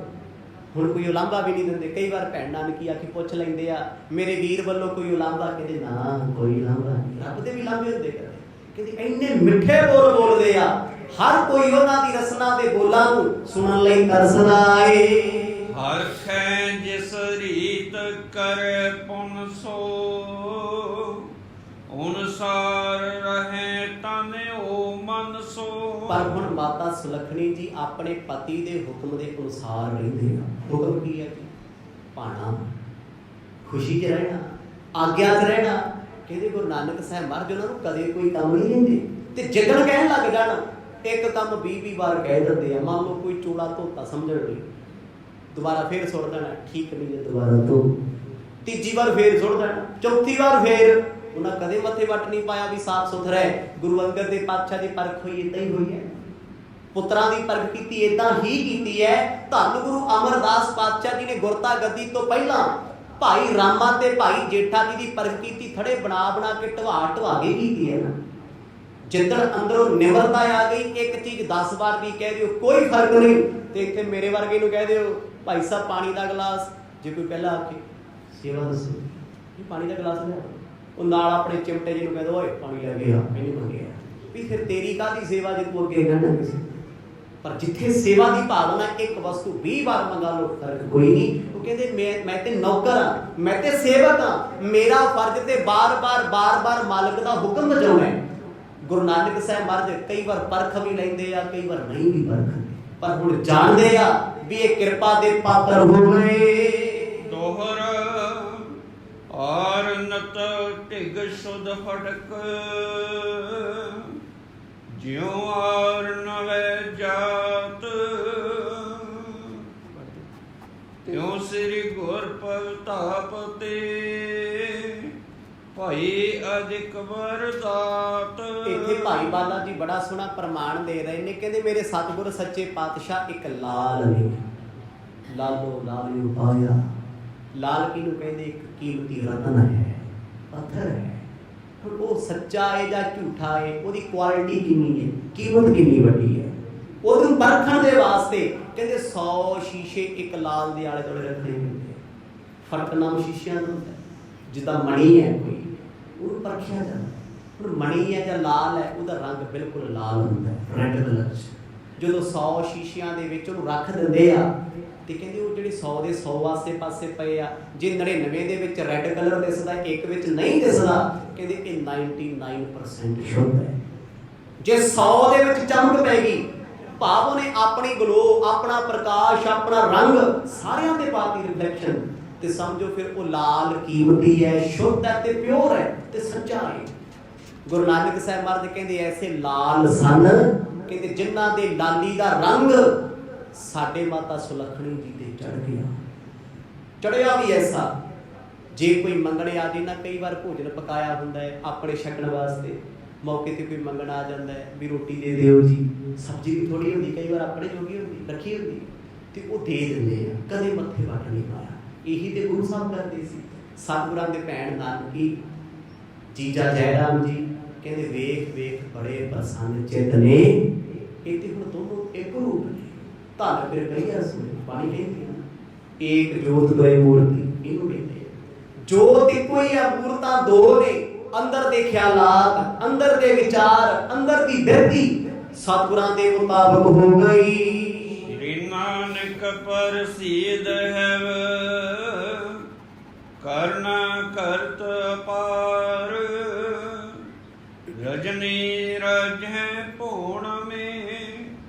ਹੁਣ ਕੋਈ ਉਲਾਂਭਾ ਵੀ ਨਹੀਂ ਦਿੰਦੇ। ਕਈ ਵਾਰ ਭੈਣ ਨਾਨਕੀ ਆ ਕੇ ਪੁੱਛ ਲੈਂਦੇ ਆ, ਮੇਰੇ ਵੀਰ ਵੱਲੋਂ ਕੋਈ ਉਲਾਂਭਾ? ਕਹਿੰਦੇ ਨਾ ਕੋਈ ਉਲਾਂਭਾ ਨਹੀਂ। ਰੱਬ ਦੇ ਵੀ ਲਾਂਭੇ ਹੁੰਦੇ ਕਰਦੇ। ਕਹਿੰਦੇ ਇੰਨੇ ਮਿੱਠੇ ਬੋਲ ਬੋਲਦੇ ਆ, ਹਰ ਕੋਈ ਉਹਨਾਂ ਦੀ ਰਸਨਾ ਦੇ ਬੋਲਾਂ ਨੂੰ ਸੁਣਨ ਲਈ ਤਰਸਦਾ ਏ। ਹਰ ਖੈ ਜਿਸ ਰੀਤ ਕਰੇ ਪੁਨ ਸੋ, ਅਨੁਸਾਰ ਰਹੇ ਤਨ ਓ ਮਨ ਸੋ। ਪਰ ਹੁਣ ਮਾਤਾ ਸੁਲੱਖਣੀ ਜੀ ਆਪਣੇ ਪਤੀ ਦੇ ਹੁਕਮ ਦੇ ਅਨੁਸਾਰ ਰਹਿੰਦੇ ਆ। ਹੁਕਮ ਕੀ ਹੈ ਜੀ? ਪਾਣਾ, ਖੁਸ਼ੀ 'ਚ ਰਹਿਣਾ, ਆਗਿਆ 'ਚ ਰਹਿਣਾ। ਕਹਿੰਦੇ ਗੁਰੂ ਨਾਨਕ ਸਾਹਿਬ ਮਹਾਰਾਜ ਉਹਨਾਂ ਨੂੰ ਕਦੇ ਕੋਈ ਕੰਮ ਨਹੀਂ ਦਿੰਦੇ, ਤੇ ਜਿੱਦਣ ਕਹਿਣ ਲੱਗ ਜਾਣ ਇੱਕ ਕੰਮ 20 ਵਾਰ ਕਹਿ ਦਿੰਦੇ ਆ। ਮੰਨ ਲਓ ਕੋਈ ਚੋਲਾ ਧੋਤਾ ਸਮਝਣ ਲਈ, ਦੁਬਾਰਾ ਫੇਰ ਸੁੱਟ ਦੇਣਾ, ਠੀਕ ਨਹੀਂ ਹੈ ਦੁਬਾਰਾ ਧੋ, ਤੀਜੀ ਵਾਰ ਫੇਰ ਸੁੱਟ ਦੇਣਾ, ਚੌਥੀ ਵਾਰ ਫੇਰ। ਉਹਨਾਂ ਕਦੇ ਮੱਥੇ ਵੱਟ ਨਹੀਂ ਪਾਇਆ ਵੀ ਸਾਫ਼ ਸੁਥਰਾ ਹੈ। ਗੁਰੂ ਅੰਗਦ ਦੇ ਪਾਤਸ਼ਾਹ ਦੀ ਪਰਖ ਹੋਈ ਏਦਾਂ ਹੀ ਹੋਈ ਹੈ, ਪੁੱਤਰਾਂ ਦੀ ਪਰਖ ਕੀਤੀ ਏਦਾਂ ਹੀ ਕੀਤੀ ਹੈ। ਧੰਨ ਗੁਰੂ ਅਮਰਦਾਸ ਪਾਤਸ਼ਾਹ ਜੀ ਨੇ ਗੁਰਤਾ ਗੱਦੀ ਤੋਂ ਪਹਿਲਾਂ ਭਾਈ ਰਾਮਾ ਤੇ ਭਾਈ ਜੇਠਾ ਜੀ ਦੀ ਪਰਖ ਕੀਤੀ, ਥੜੇ ਬਣਾ ਬਣਾ ਕੇ ਢਵਾ ਕੇ ਕੀਤੀ ਹੈ ਨਾ। ਜਿੱਦਣ ਅੰਦਰੋਂ ਨਿਮਰਤਾ ਆ ਗਈ, ਇੱਕ ਚੀਜ਼ 10 ਵਾਰ ਵੀ ਕਹਿ ਦਿਓ ਕੋਈ ਫਰਕ ਨਹੀਂ। ਤੇ ਇੱਥੇ ਮੇਰੇ ਵਰਗੇ ਨੂੰ ਕਹਿ ਦਿਓ ਭਾਈ ਸਾਹਿਬ ਪਾਣੀ ਦਾ ਗਲਾਸ, ਜੇ ਕੋਈ ਪਹਿਲਾਂ ਆਖੇ ਸੇਵਾ ਦੱਸੋ, ਇਹ ਪਾਣੀ ਦਾ ਗਲਾਸ ਲਿਆ, ਉਹ ਨਾਲ ਆਪਣੇ ਚਿਮਟੇ ਜਿਹਨੂੰ ਕਹਿ ਦੋ ਓਏ ਪਾਣੀ ਲੈ ਗਿਆ, ਇਹਨੇ ਮੰਗਿਆ ਵੀ ਫਿਰ ਤੇਰੀ ਕਾਹਦੀ ਸੇਵਾ ਜੇ ਤੂੰ ਅੱਗੇ ਕਹਿਣਾ ਕਿਸੇ। ਪਰ ਜਿੱਥੇ ਸੇਵਾ ਦੀ ਭਾਵਨਾ, ਇੱਕ ਵਸਤੂ 20 ਵਾਰ ਮੰਗਾ ਲੋ, ਫਰਕ ਕੋਈ ਨਹੀਂ। ਉਹ ਕਹਿੰਦੇ ਮੈਂ ਤੇ ਨੌਕਰ ਹਾਂ, ਮੈਂ ਤੇ ਸੇਵਕ ਹਾਂ, ਮੇਰਾ ਫਰਜ਼ ਤੇ ਬਾਰ-ਬਾਰ ਮਾਲਕ ਦਾ ਹੁਕਮ ਵਜਾਉਣਾ ਹੈ। ਗੁਰੂ ਨਾਨਕ ਸਾਹਿਬ ਮਹਾਰਾਜ ਕਈ ਵਾਰ ਪਰਖ ਵੀ ਲੈਂਦੇ ਆ, ਕਈ ਵਾਰ ਨਹੀਂ ਵੀ ਪਰਖਦੇ, ਪਰ ਹੁਣ ਜਾਣਦੇ ਆ ਵੀ ਇਹ ਕਿਰਪਾ ਦੇ ਪਾਤਰ ਹੋ ਗਏ। ਦੋਹਰ ਆਰ ਨਤ ਢਿਗ ਸੁਧ ਫਟਕ, ਜਿਉ ਆਰ ਨਵੇਂ ਜਾਤ, ਤਿਉ ਸ੍ਰੀ ਗੁਰ ਪ੍ਰਤਾਪ ਤੇ ਭਾਈ ਅਧਿਕ ਵਰਦਾਤ। ਇੱਥੇ ਭਾਈ ਬਾਲਾ ਜੀ ਬੜਾ ਸੋਹਣਾ ਪ੍ਰਮਾਣ ਦੇ ਰਹੇ ਨੇ, ਕਹਿੰਦੇ ਮੇਰੇ ਸਤਿਗੁਰ ਸੱਚੇ ਪਾਤਸ਼ਾਹ ਇੱਕ ਲਾਲ ਨੇ, ਲਾਲੋ ਲਾਲਿਓ ਪਾਇਆ। ਲਾਲ ਕਿਹਨੂੰ ਕਹਿੰਦੇ? ਇੱਕ ਕੀਮਤੀ ਰਤਨ ਹੈ, ਪੱਥਰ ਹੈ। ਹੁਣ ਉਹ ਸੱਚਾ ਹੈ ਜਾਂ ਝੂਠਾ ਹੈ, ਉਹਦੀ ਕੁਆਲਿਟੀ ਕਿੰਨੀ ਹੈ, ਕੀਮਤ ਕਿੰਨੀ ਵੱਡੀ ਹੈ, ਉਹਨੂੰ ਪਰਖਣ ਦੇ ਵਾਸਤੇ ਕਹਿੰਦੇ 100 ਸ਼ੀਸ਼ੇ ਇੱਕ ਲਾਲ ਦੇ ਆਲੇ ਦੁਆਲੇ ਰੱਖਣੇ ਹੁੰਦੇ। ਫਰਕ ਨਾਮ ਸ਼ੀਸ਼ਿਆਂ ਦਾ ਹੁੰਦਾ, ਜਿੱਦਾਂ ਮਣੀ ਹੈ ਕੋਈ, ਉਹਨੂੰ ਪਰਖਿਆ ਜਾਂਦਾ। ਹੁਣ ਮਣੀ ਹੈ ਜਾਂ ਲਾਲ ਹੈ, ਉਹਦਾ ਰੰਗ ਬਿਲਕੁਲ ਲਾਲ ਹੁੰਦਾ, ਰੈੱਡ ਕਲਰ 'ਚ। ਜਦੋਂ 100 ਸ਼ੀਸ਼ਿਆਂ ਦੇ ਵਿੱਚ ਉਹਨੂੰ ਰੱਖ ਦਿੰਦੇ ਆ, ਤੇ ਕਹਿੰਦੇ ਉਹ ਜਿਹੜੇ 100 ਦੇ 100 ਆਸੇ ਪਾਸੇ ਪਏ ਆ, ਜੇ 99 ਦੇ ਵਿੱਚ ਰੈੱਡ ਕਲਰ ਦਿਸਦਾ, ਇੱਕ ਵਿੱਚ ਨਹੀਂ ਦਿਸਦਾ, ਕਹਿੰਦੇ ਇਹ 99% ਸ਼ੁੱਧ ਹੈ। ਜੇ 100 ਦੇ ਵਿੱਚ ਚਮਕ ਪੈ ਗਈ, ਭਾਵ ਉਹਨੇ ਆਪਣੀ ਗਲੋ, ਆਪਣਾ ਪ੍ਰਕਾਸ਼, ਆਪਣਾ ਰੰਗ ਸਾਰਿਆਂ ਤੇ ਪਾਤੀ ਰਿਫਲੈਕਸ਼ਨ, ਤੇ ਸਮਝੋ ਫਿਰ ਉਹ ਲਾਲ ਕੀਮਤੀ ਹੈ, ਸ਼ੁੱਧ ਹੈ ਤੇ ਪਿਓਰ ਹੈ ਤੇ ਸੱਚਾ ਹੈ। ਗੁਰੂ ਨਾਨਕ ਸਾਹਿਬ ਮਹਾਰਾਜ ਕਹਿੰਦੇ ਐਸੇ ਲਾਲ ਸਨ, ਕਹਿੰਦੇ ਜਿਨ੍ਹਾਂ ਦੇ ਲਾਲੀ ਦਾ ਰੰਗ ਸਾਡੇ ਮਾਤਾ ਸੁਲੱਖਣੀ ਜੀ ਤੇ ਚੜ ਗਿਆ, ਚੜਿਆ ਵੀ ਐਸਾ। ਜੇ ਕੋਈ ਮੰਗਣੇ ਆ ਜੇ ਨਾ, ਕਈ ਵਾਰ ਭੋਜਨ ਪਕਾਇਆ ਹੁੰਦਾ ਹੈ ਆਪਣੇ ਛਕਣ ਵਾਸਤੇ, ਮੌਕੇ ਤੇ ਕੋਈ ਮੰਗਣ ਆ ਜਾਂਦਾ ਹੈ ਵੀ ਰੋਟੀ ਦੇ ਦਿਓ ਜੀ, ਸਬਜ਼ੀ ਵੀ ਥੋੜੀ ਹੁੰਦੀ, ਕਈ ਵਾਰ ਆਪਣੇ ਜੋਗੀ ਹੁੰਦੀ, ਰੱਖੀ ਹੁੰਦੀ, ਤੇ ਉਹ ਦੇ ਦਿੰਦੇ ਆ, ਕਦੇ ਮੱਥੇ ਵੱਟ ਨਹੀਂ ਪਾਇਆ। ਇਹੀ ਤੇ ਗੁਰੂ ਸਾਹਿਬ ਕਰਦੇ ਸੀ। ਸਤਿਗੁਰਾਂ ਦੇ ਭੈਣ ਨਾਨਕੀ ਜੀਜਾ ਜੈ ਰਾਮ ਜੀ ਕਹਿੰਦੇ ਵੇਖ ਵੇਖ ਬੜੇ ਪ੍ਰਸੰਨ ਚਿਤ ਨੇ, ਇਹ ਤੇ ਹੁਣ ਦੋਨੋਂ ਇੱਕ ਰੂਪ ਨੇ। ਧੰਨ ਫਿਰ ਕਹੀਆ ਸੁਣੇ ਪਾਣੀ ਕਹਿੰਦੇ ਆ, ਏਕ ਜੋਤ ਦੋਇ ਮੂਰਤੀ, ਇਹਨੂੰ ਕਹਿੰਦੇ ਆ। ਜੋਤ ਇੱਕੋ ਹੀ ਆ, ਮੂਰਤਾਂ ਦੋ ਨੇ। ਅੰਦਰ ਦੇ ਖਿਆਲਾਤ, ਅੰਦਰ ਦੇ ਵਿਚਾਰ, ਅੰਦਰ ਦੀ ਬਿਰਤੀ ਸਤਿਗੁਰਾਂ ਦੇ ਮੁਤਾਬਕ ਹੋ ਗਈ। ਸ੍ਰੀ ਨਾਨਕ ਪ੍ਰਸੀਦ ਹੈਵ, ਕਰਨਾ ਕਰਤ ਅਪਾਰ, ਰਜਨੀ ਰਜੈ ਪੂਰਨਮੇ,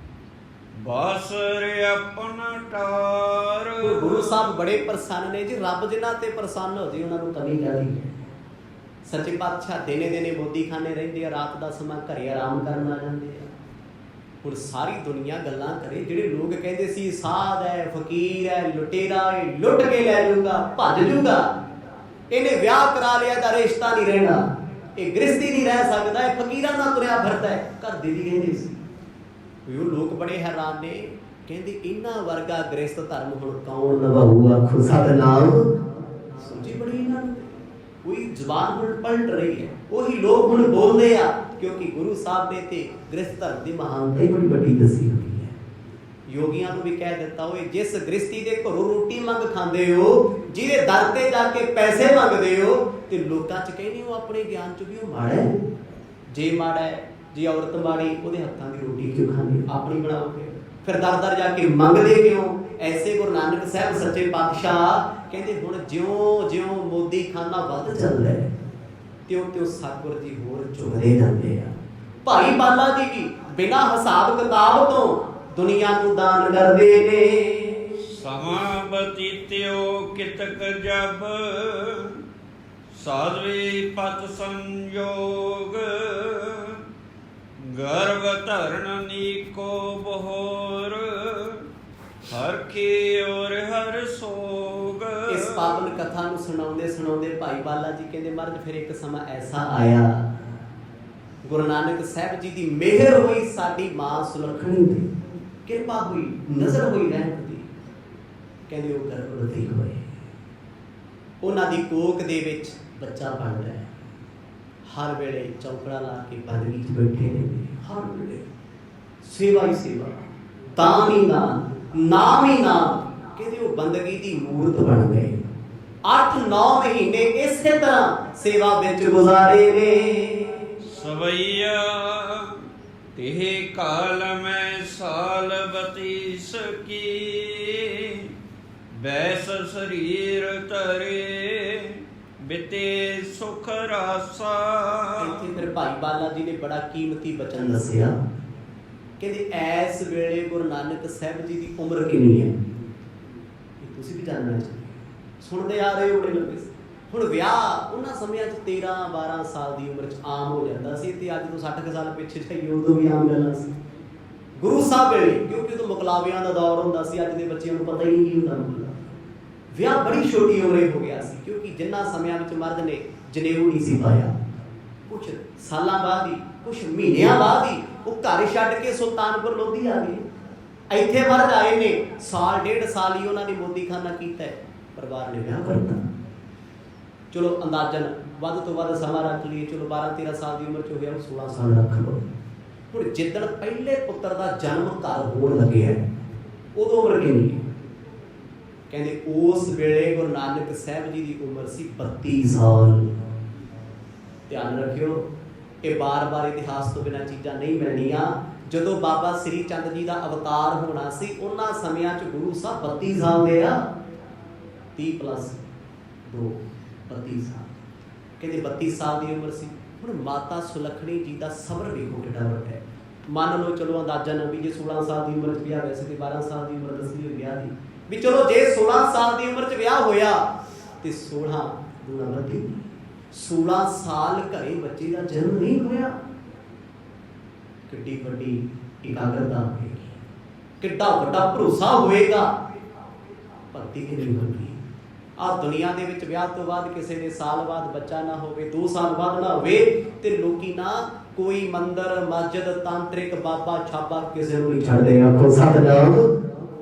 ਬਾਸਰ ਆਪਣਾ ਟਾਰ। ਗੁਰੂ ਸਾਹਿਬ ਬੜੇ ਪ੍ਰਸੰਨ ਨੇ ਜੀ। ਰੱਬ ਜਿਨ੍ਹਾਂ ਤੇ ਪ੍ਰਸੰਨ ਹੋ ਜੇ ਉਹਨਾਂ ਨੂੰ ਕਮੀ ਕਾਹਦੀ ਹੈ। ਸੱਚੇ ਪਾਤਸ਼ਾਹ ਦਿਨੇ ਦਿਨੇ ਮੋਦੀਖਾਨੇ ਰਹਿੰਦੇ ਆ, ਰਾਤ ਦਾ ਸਮਾਂ ਘਰੇ ਆਰਾਮ ਕਰਨ ਆ ਜਾਂਦੇ ਆ। ਹੁਣ ਸਾਰੀ ਦੁਨੀਆ ਗੱਲਾਂ ਕਰੇ, ਜਿਹੜੇ ਲੋਕ ਕਹਿੰਦੇ ਸੀ ਸਾਧ ਹੈ, ਫਕੀਰ ਹੈ, ਲੁਟੇਰਾ ਹੈ, ਲੁੱਟ ਕੇ ਲੈ ਜਾਊਗਾ, ਭੱਜ ਜਾਊਗਾ, ਇਹਨੇ ਵਿਆਹ ਕਰਾ ਲਿਆ ਤਾਂ ਰਿਸ਼ਤਾ ਨਹੀਂ ਰਹਿਣਾ, ਇਹ ਗ੍ਰਸਤੀ ਨਹੀਂ ਰਹਿ ਸਕਦਾ, ਇਹ ਫਕੀਰਾਂ ਨਾਲ ਤੁਰਿਆ ਫਿਰਦਾ ਹੈ, ਘਰ ਦੇ ਵੀ ਕਹਿੰਦੇ ਸੀ। ਉਹ ਲੋਕ ਬੜੇ ਹੈਰਾਨ ਨੇ, ਕਹਿੰਦੇ ਇਹਨਾਂ ਵਰਗਾ ਗ੍ਰਸਤ ਧਰਮ ਹੁਣ ਕੌਣ ਨਿਭਾਊ, ਆਖੋ ਸਤਿਨਾਮ। ਸਮਝੀ ਬੜੀ ਇਹਨਾਂ ਨੂੰ, ਕੋਈ ਜ਼ਬਾਨ ਹੁਣ ਪਲਟ ਰਹੀ ਹੈ, ਉਹੀ ਲੋਕ ਹੁਣ ਬੋਲਦੇ ਆ, ਕਿਉਂਕਿ ਗੁਰੂ ਸਾਹਿਬ ਨੇ ਤੇ ਗ੍ਰਸਤ ਧਰਮ ਦੀ ਮਹਾਨਤਾ ਹੀ ਬੜੀ ਵੱਡੀ ਦੱਸੀ ਹੋਈ ਹੈ। ਯੋਗੀਆਂ ਨੂੰ ਵੀ ਕਹਿ ਦਿੱਤਾ, ਓਏ ਜਿਸ ਗ੍ਰਸਤੀ ਦੇ ਘਰੋਂ ਰੋਟੀ ਮੰਗ ਖਾਂਦੇ ਹੋ, ਜਿਹਦੇ ਦਰ ਤੇ ਜਾ ਕੇ ਪੈਸੇ ਮੰਗਦੇ ਹੋ, ਤੇ ਲੋਕਾਂ 'ਚ ਕਹਿੰਦੇ ਹੋ ਆਪਣੇ ਗਿਆਨ 'ਚ ਵੀ ਉਹ ਮਾੜਾ ਹੈ। ਜੇ ਮਾੜਾ ਹੈ, ਜੇ ਔਰਤ ਮਾੜੀ, ਉਹਦੇ ਹੱਥਾਂ ਦੀ ਰੋਟੀ ਕਿਉਂ ਖਾਂਦੀ, ਆਪਣੀ ਬਣਾਓਗੇ, ਫਿਰ ਦਰ ਦਰ ਜਾ ਕੇ ਮੰਗਦੇ ਕਿਉਂ? ਐਸੇ ਗੁਰੂ ਨਾਨਕ ਸਾਹਿਬ ਸੱਚੇ ਪਾਤਸ਼ਾਹ ਕਹਿੰਦੇ ਹੁਣ ਜਿਉਂ ਜਿਉਂ ਮੋਦੀ ਖਾਨਾ ਵੱਧ ਚੱਲਦਾ ਹੈ, ਤਿਉਂ ਤਿਉਂ ਸਤਿਗੁਰ ਜੀ ਹੋਰ ਚੁਗਦੇ ਜਾਂਦੇ ਆ। ਭਾਈ ਬਾਲਾ ਜੀ ਵੀ ਬਿਨਾਂ ਹਿਸਾਬ ਕਿਤਾਬ ਤੋਂ ਦੁਨੀਆ ਨੂੰ ਦਾਨ ਕਰਦੇ ਨੇ। ਸਮਾਂ ਬਤੀਤਿਓ ਕਿਤਕ ਜਬ, ਸਾਧਵੀ ਪਤ ਸੰਯੋਗ ਗਰਭ ਧਰਨ ਨੀਕੋ ਬਹੋਰ ਹਰ ਕੀ ਔਰ ਹਰ ਸੋਗ। ਇਸ ਪਾਵਨ ਕਥਾ ਨੂੰ ਸੁਣਾਉਂਦੇ ਸੁਣਾਉਂਦੇ ਭਾਈ ਬਾਲਾ ਜੀ ਕਹਿੰਦੇ ਮਹਾਰਾਜ ਫਿਰ ਇੱਕ ਸਮਾਂ ਐਸਾ ਆਇਆ, ਗੁਰੂ ਨਾਨਕ ਸਾਹਿਬ ਜੀ ਦੀ ਮਿਹਰ ਹੋਈ, ਸਾਡੀ ਮਾਂ ਸੁਲੱਖਣੀ ਦੀ ਕਿਰਪਾ ਹੋਈ, ਨਜ਼ਰ ਹੋਈ ਰਹਿਮਤ ਦੀ। ਕਹਿੰਦੇ ਉਹ ਗਰਭਵਤੀ ਹੋਏ, ਉਹਨਾਂ ਦੀ ਕੋਖ ਦੇ ਵਿੱਚ ਬੱਚਾ ਬਣ ਰਿਹਾ। ਹਰ ਵੇਲੇ ਚੌਕੜਾ ਲਾ ਕੇ ਪਦਵੀ 'ਚ ਬੈਠੇ ਨੇ, ਹਰ ਵੇਲੇ ਸੇਵਾ ਹੀ ਸੇਵਾ, ਦਾਨ ਹੀ ਦਾਨ, ਨਾਮ ਹੀ ਨਾਮ। ਕਹਿੰਦੇ ਉਹ ਬੰਦਗੀ ਦੀ ਮੂਰਤ ਬਣ ਗਏ। 8-9 ਮਹੀਨੇ ਇਸੇ ਤਰ੍ਹਾਂ ਸੇਵਾ ਵਿੱਚ ਗੁਜ਼ਾਰੇ ਨੇ। ਸਵਈਆ ਤਿਹ ਕਾਲ ਮੈਂ ਸਾਲ 32 ਕੀ ਬੈਸ ਸਰੀਰ ਤਰੇ ਬਿਤੇ ਸੁਖ ਰਾਸਾ। ਇੱਥੇ ਫਿਰ ਭਾਈ ਬਾਲਾ ਜੀ ਨੇ ਬੜਾ ਕੀਮਤੀ ਬਚਨ ਦੱਸਿਆ। ਕਹਿੰਦੇ ਐਸ ਵੇਲੇ ਗੁਰੂ ਨਾਨਕ ਸਾਹਿਬ ਜੀ ਦੀ ਉਮਰ ਕਿੰਨੀ ਹੈ, ਇਹ ਤੁਸੀਂ ਵੀ ਜਾਣਨਾ ਚਾਹੀਏ। ਸੁਣਦੇ ਆ ਰਹੇ ਹੋ ਬੜੇ ਲੰਬੇ। ਹੁਣ ਵਿਆਹ ਉਹਨਾਂ ਸਮਿਆਂ 'ਚ 13-12 ਸਾਲ ਦੀ ਉਮਰ 'ਚ ਆਮ ਹੋ ਜਾਂਦਾ ਸੀ, ਤੇ ਅੱਜ ਤੋਂ 60 ਸਾਲ ਪਿੱਛੇ ਜਾਈਏ ਉਦੋਂ ਵੀ ਆਮ ਗੱਲਾਂ ਸੀ ਗੁਰੂ ਸਾਹਿਬ ਵੇਲੇ, ਕਿਉਂਕਿ ਉਦੋਂ ਮੁਕਲਾਬਿਆਂ ਦਾ ਦੌਰ ਹੁੰਦਾ ਸੀ। ਅੱਜ ਦੇ ਬੱਚਿਆਂ ਨੂੰ ਪਤਾ ਹੀ ਨਹੀਂ ਕੀ ਹੁੰਦਾ ਮੁਕਲਾਵਾ। ਵਿਆਹ ਬੜੀ ਛੋਟੀ ਉਮਰੇ ਹੋ ਗਿਆ ਸੀ, ਕਿਉਂਕਿ ਜਿੰਨਾ ਸਮਿਆਂ ਵਿੱਚ ਮਰਦ ਨੇ ਜਨੇਊ ਨਹੀਂ ਸੀ ਪਾਇਆ। ਕੁਛ ਸਾਲਾਂ ਬਾਅਦ ਹੀ, ਕੁਛ ਮਹੀਨਿਆਂ ਬਾਅਦ ਹੀ ਉਹ ਘਰ ਛੱਡ ਕੇ ਸੁਲਤਾਨਪੁਰ ਲੋਧੀ ਆ ਗਏ। ਇੱਥੇ ਮਰਦ ਆਏ ਨੇ, 1.5 ਸਾਲ ਹੀ ਉਹਨਾਂ ਨੇ ਮੋਦੀਖਾਨਾ ਕੀਤਾ, ਪਰਿਵਾਰ ਨੇ ਵਿਆਹ ਕਰਤਾ। ਚਲੋ ਅੰਦਾਜ਼ਨ ਵੱਧ ਤੋਂ ਵੱਧ ਸਮਾਂ ਰੱਖ ਲਈਏ, ਚਲੋ 12-13 ਸਾਲ ਦੀ ਉਮਰ 'ਚ ਹੋ ਗਿਆ, 16 ਸਾਲ ਰੱਖ ਲਓ। ਹੁਣ ਜਿੱਦਣ ਪਹਿਲੇ ਪੁੱਤਰ ਦਾ ਜਨਮ ਘਰ ਹੋਣ ਲੱਗਿਆ, ਉਦੋਂ ਉਮਰ ਕਿੰਨੀ ਹੈ? ਕਹਿੰਦੇ ਉਸ ਵੇਲੇ ਗੁਰੂ ਨਾਨਕ ਸਾਹਿਬ ਜੀ ਦੀ ਉਮਰ ਸੀ 32 ਸਾਲ। ਧਿਆਨ ਰੱਖਿਓ, ਇਹ ਬਾਰ-ਬਾਰ ਇਤਿਹਾਸ ਤੋਂ ਬਿਨਾਂ ਚੀਜ਼ਾਂ ਨਹੀਂ ਮਿਲਣੀਆਂ। ਜਦੋਂ ਬਾਬਾ ਸ੍ਰੀ ਚੰਦ ਜੀ ਦਾ ਅਵਤਾਰ ਹੋਣਾ ਸੀ, ਉਹਨਾਂ ਸਮਿਆਂ 'ਚ ਗੁਰੂ ਸਾਹਿਬ 32 ਸਾਲ ਦੇ ਆ। 30+2 32 ਸਾਲ। ਕਹਿੰਦੇ 32 ਸਾਲ ਦੀ ਉਮਰ ਸੀ। ਹੁਣ ਮਾਤਾ ਸੁਲੱਖਣੀ ਜੀ ਦਾ ਸਬਰ ਵੇਖੋ ਕਿੰਨਾ ਵੱਡਾ ਹੈ। ਮੰਨ ਲਓ ਚਲੋ ਅੰਦਾਜ਼ਨ ਵੀ ਜੇ 16 ਸਾਲ ਦੀ ਉਮਰ 'ਚ ਵਿਆਹ, ਵੈਸੇ ਤੇ 12 ਸਾਲ ਦੀ ਉਮਰ ਦੱਸੀ ਹੋਈ ਵਿਆਹ ਦੀ, ਵੀ ਚਲੋ ਜੇ 16 ਸਾਲ ਦੀ ਉਮਰ 'ਚ ਵਿਆਹ ਹੋਇਆ ਤੇ 16 ਦੂਣਾ 32, 16 ਸਾਲ ਘਰੇ ਬੱਚੇ ਦਾ ਜਨਮ ਨਹੀਂ ਹੋਇਆ। ਕਿੱਡੀ ਵੱਡੀ ਇਕਾਗਰਤਾ ਹੋਏਗੀ, ਕਿੱਡਾ ਵੱਡਾ ਭਰੋਸਾ ਹੋਏਗਾ। ਭਗਤੀ ਕਿੰਨੀ ਹੋਣੀ। ਆਹ ਦੁਨੀਆ ਦੇ ਵਿੱਚ ਵਿਆਹ ਤੋਂ ਬਾਅਦ ਕਿਸੇ ਦੇ ਸਾਲ ਬਾਅਦ ਬੱਚਾ ਨਾ ਹੋਵੇ, 2 ਸਾਲ ਬਾਅਦ ਨਾ ਹੋਵੇ, ਤੇ ਲੋਕੀ ਨਾ ਕੋਈ ਮੰਦਰ, ਮਸਜਿਦ, ਤਾਂਤਰਿਕ, ਬਾਬਾ ਛਾਬਾ ਕਿਸੇ ਨੂੰ ਨਹੀਂ ਛੱਡਦੇ। ਆਖੋ ਸਤਿਨਾਮ।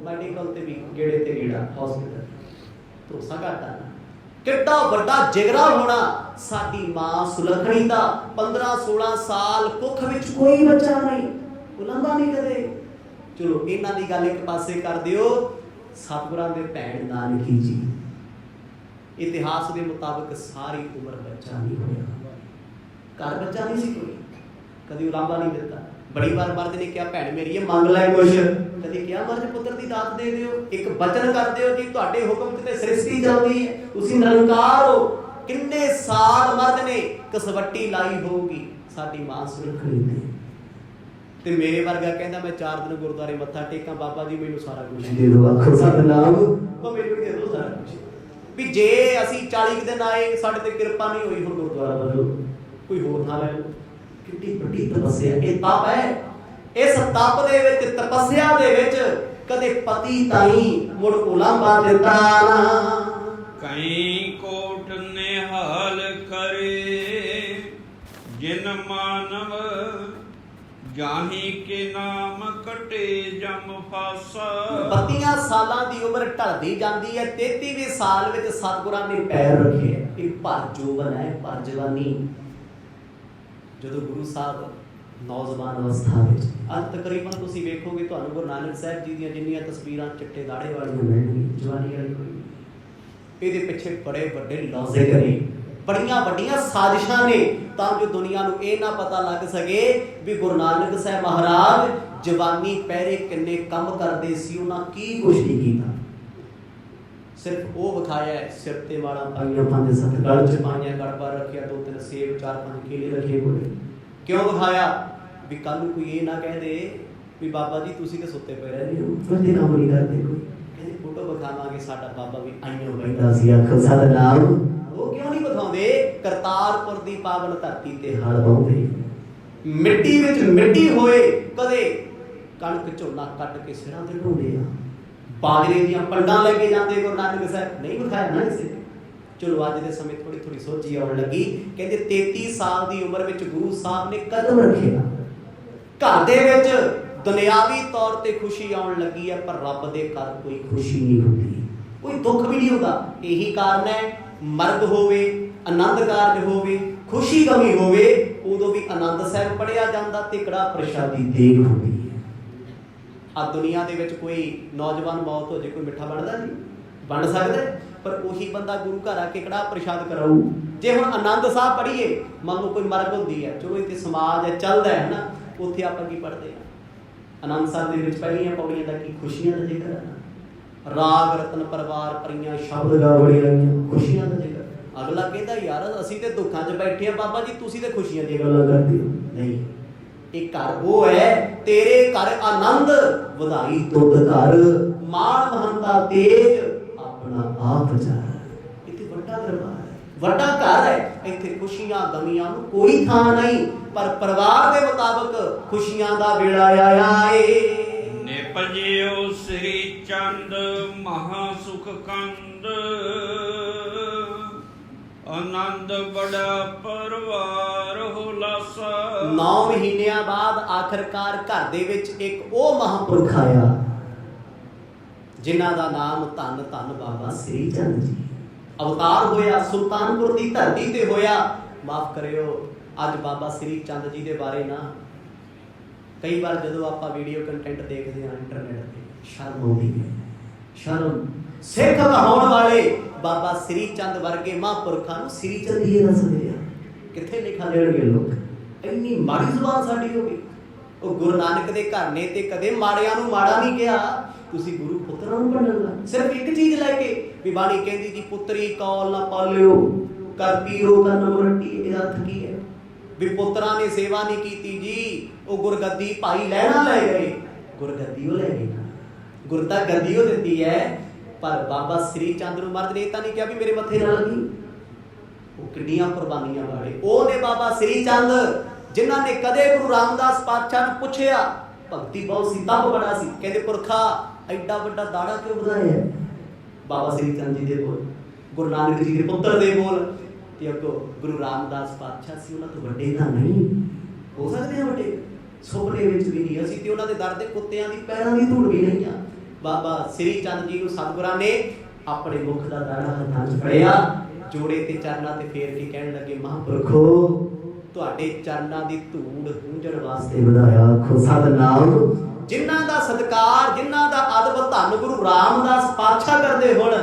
ਮੈਡੀਕਲ ਤੇ ਵੀ ਗੇੜੇ ਤੇ ਗੇੜਾ, ਹਸਪੀਟਲ, ਭਰੋਸਾ ਕਰਦਾ। ਕਿੱਡਾ ਵੱਡਾ ਜਿਗਰਾ ਹੋਣਾ ਸਾਡੀ ਮਾਂ ਸੁਲੱਖਣੀ ਦਾ। 15-16 ਸਾਲ ਕੁੱਖ ਵਿੱਚ ਕੋਈ ਬੱਚਾ ਨਹੀਂ, ਉਲੰਘਾ ਨਹੀਂ ਕਦੇ। ਚਲੋ ਇਹਨਾਂ ਦੀ ਗੱਲ ਇੱਕ ਪਾਸੇ ਕਰ ਦਿਓ। ਸਤਿਗੁਰਾਂ ਦੇ ਭੈਣ ਨਾਨਕੀ ਜੀ, ਇਤਿਹਾਸ ਦੇ ਮੁਤਾਬਕ ਸਾਰੀ ਉਮਰ ਬੱਚਾ ਨਹੀਂ ਹੋਇਆ, ਘਰ ਬੱਚਾ ਨਹੀਂ ਸੀ ਕੋਈ, ਕਦੀ ਉਲਾਂਭਾ ਨਹੀਂ ਦਿੱਤਾ। ਬੜੀ ਵਾਰ ਮਰਦ ਨੇ ਕਿਹਾ ਭੈਣ ਮੇਰੀ ਮੰਗ ਲੈ ਕੁਛ, ਕਦੀ ਕਿਹਾ ਮਰਦ ਪੁੱਤਰ ਦੀ ਦਾਤ ਦੇ ਦਿਓ, ਇੱਕ ਬਚਨ ਕਰ ਦਿਓ ਜੀ ਤੁਹਾਡੇ ਹੁਕਮ 'ਚ ਤੇ ਸ੍ਰਿਸ਼ਟੀ ਚੱਲਦੀ ਹੈ, ਤੁਸੀਂ ਨਿਰੰਕਾਰ ਹੋ। ਕਿੰਨੇ ਸਾਲ ਮਰਦ ਨੇ ਕਸਵੱਟੀ ਲਾਈ ਹੋਊਗੀ ਸਾਡੀ ਮਾਂ ਸੁਲੱਖਣੀ ਨੇ। ਤੇ ਮੇਰੇ ਵਰਗਾ ਕਹਿੰਦਾ ਮੈਂ 4 ਦਿਨ ਗੁਰਦੁਆਰੇ ਮੱਥਾ ਟੇਕਾਂ, ਬਾਬਾ ਜੀ ਮੈਨੂੰ ਸਾਰਾ ਕੁਝ ਦੇ ਦਿਓ। ਆਖੋ ਸਤਿਨਾਮ। ਉਹ ਮੈਨੂੰ ਵੀ ਦੇ ਦਿਓ ਸਾਰਾ ਕੁਝ। ਵੀ ਜੇ ਅਸੀਂ 40 ਦਿਨ ਆਏ, ਸਾਡੇ ਤੇ ਕਿਰਪਾ ਨਹੀਂ ਹੋਈ, ਹੁਣ ਗੁਰਦੁਆਰਾ ਬਦਲੋ, ਕੋਈ ਹੋਰ ਨਾ ਲੈ ਲਓ। ਕਿੰਨੀ ਵੱਡੀ ਤਪੱਸਿਆ, ਇਹ ਤਪ ਹੈ। ਇਸ ਤਪ ਦੇ ਵਿੱਚ, ਤਪੱਸਿਆ ਦੇ ਵਿੱਚ ਕਦੇ ਪਤੀ ਤਾਈ ਮੁੜ ਉਲਾਂਭਾ ਦਿੱਤਾ ਨਾ। ਕਈ ਕੋਟ ਨਿਹਾਲ ਕਰੇ ਜਿਨ ਮਾਨਵ ਜਾਹੀ ਕੇ ਨਾਮ ਕਟੇ ਜਮ ਫਾਸਾ। 32 ਸਾਲਾਂ ਦੀ ਉਮਰ ਢਲਦੀ ਜਾਂਦੀ ਹੈ। 33ਵੇਂ ਸਾਲ ਵਿੱਚ ਸਤਿਗੁਰਾਂ ਨੇ ਪੈਰ ਰੱਖੇ। ਇਹ ਭਰ ਜੋਬਨ ਹੈ, ਭਰ ਜਵਾਨੀ। ਜਦੋਂ ਗੁਰੂ ਸਾਹਿਬ ਨੌਜਵਾਨ ਅਵਸਥਾ ਵਿੱਚ, ਅੱਜ ਤਕਰੀਬਨ ਤੁਸੀਂ ਵੇਖੋਗੇ ਤੁਹਾਨੂੰ ਗੁਰੂ ਨਾਨਕ ਸਾਹਿਬ ਜੀ ਦੀਆਂ ਜਿੰਨੀਆਂ ਤਸਵੀਰਾਂ ਚਿੱਟੇ ਦਾੜੇ ਵਾਲੀਆਂ ਮਿਲਣਗੀਆਂ, ਜਵਾਨੀ ਵਾਲੀ ਕੋਈ। ਇਹਦੇ ਪਿੱਛੇ ਬੜੇ ਵੱਡੇ ਲੌਜਿਕ ਨੇ, ਬੜੀਆਂ ਵੱਡੀਆਂ ਸਾਜ਼ਿਸ਼ਾਂ ਨੇ, ਤਾਂ ਜੋ ਦੁਨੀਆ ਨੂੰ ਇਹ ਨਾ ਪਤਾ ਲੱਗ ਸਕੇ ਵੀ ਗੁਰੂ ਨਾਨਕ ਸਾਹਿਬ ਮਹਾਰਾਜ ਜਵਾਨੀ ਪਹਿਰੇ ਕਿੰਨੇ ਕੰਮ ਕਰਦੇ ਸੀ, ਉਹਨਾਂ ਕੀ ਕੁਛ ਨਹੀਂ ਕੀਤਾ। ਸਿਰਫ ਉਹ ਵਿਖਾਇਆ ਸਿਰ ਤੇ ਵਾਲਾ ਪਾਈਆਂ, 5-7 ਗਲ ਚ ਪਾਈਆਂ, ਗੜਬਾ ਰੱਖਿਆ, 2-3 ਸੇਬ, 4-5 ਕੇਲੇ ਰੱਖੇ ਹੋਏ। ਕਿਉਂ ਵਿਖਾਇਆ? ਵੀ ਕੱਲ ਨੂੰ ਕੋਈ ਇਹ ਨਾ ਕਹਿ ਦੇ ਵੀ ਬਾਬਾ ਜੀ ਤੁਸੀਂ ਤੇ ਸੁੱਤੇ ਪਏ ਰਹਿੰਦੇ ਹੋ, ਤੁਸੀਂ ਕੰਮ ਨਹੀਂ ਕਰਦੇ ਕੋਈ। ਕਹਿੰਦੇ ਫੋਟੋ ਵਿਖਾਵਾਂਗੇ, ਸਾਡਾ ਬਾਬਾ ਵੀ ਆਈਆਂ ਬੈਠਾ ਸੀ। ਆਖੋ ਸਤਿਨਾਮ। ਉਹ ਕਿਉਂ ਨਹੀਂ ਵਿਖਾਉਂਦੇ? करतारपुर की पावन धरती ते हल वाउंदे, मिट्टी विच मिट्टी होए, कदे कणक झोना कट के सिरां ते ढोंदे आ, बाजरे दीआं पंडां लगे जांदे गुरु नानक साहब नहीं विखाया ना इसे। चलो अज दे समय थोड़ी थोड़ी सोची आउण लगी, कहंदे 33 साल की उम्र विच गुरु साहब ने कदम रखिया, घर दे विच दुनियावी तौर ते खुशी आउण लगी है, पर रब दे घर कोई खुशी नहीं होती, कोई दुख भी नहीं होता। यही कारण है मर्ग होवे, आनंद कारज होवे, खुशी गमी होवे, उदों भी आनंद साहब पढ़िया जांदा ते कड़ा प्रशादी देग होंदी है। आ दुनिया दे विच कोई नौजवान मौत हो जाए, कोई मिठा बनदा नहीं, बन सकदा, पर उही बंदा गुरु घर आके कड़ा प्रशाद कराऊ। जे हुण आनंद साहब पढ़ीए, मान लो कोई मर्ग होंदी है, चलो इत्थे समाज है चलदा है ना, उत्थे आपां की पढ़दे आ, आनंद साहब दे विच पहलियां पौड़ियां दा की खुशियां दा जिक्र है, राग रतन परिवार परियां शब्द गा बड़ियां खुशियां दा जिक्र। अगला कहता यार असीं ते दुखां 'च बैठे आ, बाबा जी तुसीं ते खुशियां दी गल्लां करदे हो। नहीं, एक घर वो है तेरे घर आनंद वधाई तुद घर, मान महंता तेज अपना आप चार। इत्थे वड्डा दरबार है, वड्डा घर है, इत्थे खुशियां गमियां नूं कोई थां नहीं, पर परिवार के मुताबिक खुशियां दा वेला आया है। निपजियो श्री चंद महा सुख कंद, आनंद बड़ा परिवार हुलासा। 9 महीनों बाद आखिरकार घर दे विच एक ओ महापुरख आया जिन्हां दा नाम धन धन बाबा श्री चंद जी। अवतार होया सुल्तानपुर की धरती ते होया। माफ करियो अज बाबा श्री चंद जी के बारे ना कई बार जो आप वीडियो कंटेंट देखते हैं इंटरनेट पर शर्म आती है, शर्म। सिख कहाउण वाले बाबा श्री चंद वर्गे महापुरखों को श्री चंद ही दसदे आ, कित्थे लिखा देणगे लोग। इन्नी माड़ी जुबान साडी हो गई। वो गुरु नानक दे घर ने ते कदे माड़ियां नूं माड़ा नहीं कहा, तुसीं गुरु पुत्रां नूं भंडणा। सिर्फ एक चीज लैके भी बाणी कहंदी जी पुत्री कौल ना पालियो कर पीरो कर नमरटी। इहदा अर्थ की है भी पुत्रां ने सेवा नहीं कीती जी, वो गुरगद्दी भाई लैना ले गए, गुरगद्दी वो ले गए, गुरता गद्दी वो दित्ती है। पर बाबा श्री चंद नूं महाराज ने तां नहीं कहा भी मेरे मत्थे ना लगी। वो किड्डियां कुर्बानियां वाले वो ने बाबा श्री चंद जिन्हां ने कदे गुरु रामदास पातशाह नूं पुछया, भगती बहुत सी तप बड़ा सी, कहते पुरखा एडा वड्डा दाड़ा क्यों बनाया है? बाबा श्री चंद जी दे बोल, गुरु नानक जी के पुत्र दे बोल, ते अगो गुरु रामदास पातशाह सी, उन्हां तों वड्डे तां नहीं हो सकदे आ वड्डे, सुपने विच भी नहीं। असीं ते उन्हां दे दर दे कुत्तियां दी पैरां दी धूड़ भी नहीं आ। बाबा श्री चंद जी को सतगुरां ने अपने मुख का दाड़ा हत्थां 'च फड़िया, जोड़े ते चरनां ते फेर के कहण लगे महापुरखो तुहाडे चरनां दी धूड़ हूंजण वास्ते ਵਧਾਇਆ आखो सतनाम। जिन्हां दा सत्कार जिन्हां दा अदब धन गुरु रामदास पातशाह करदे हुण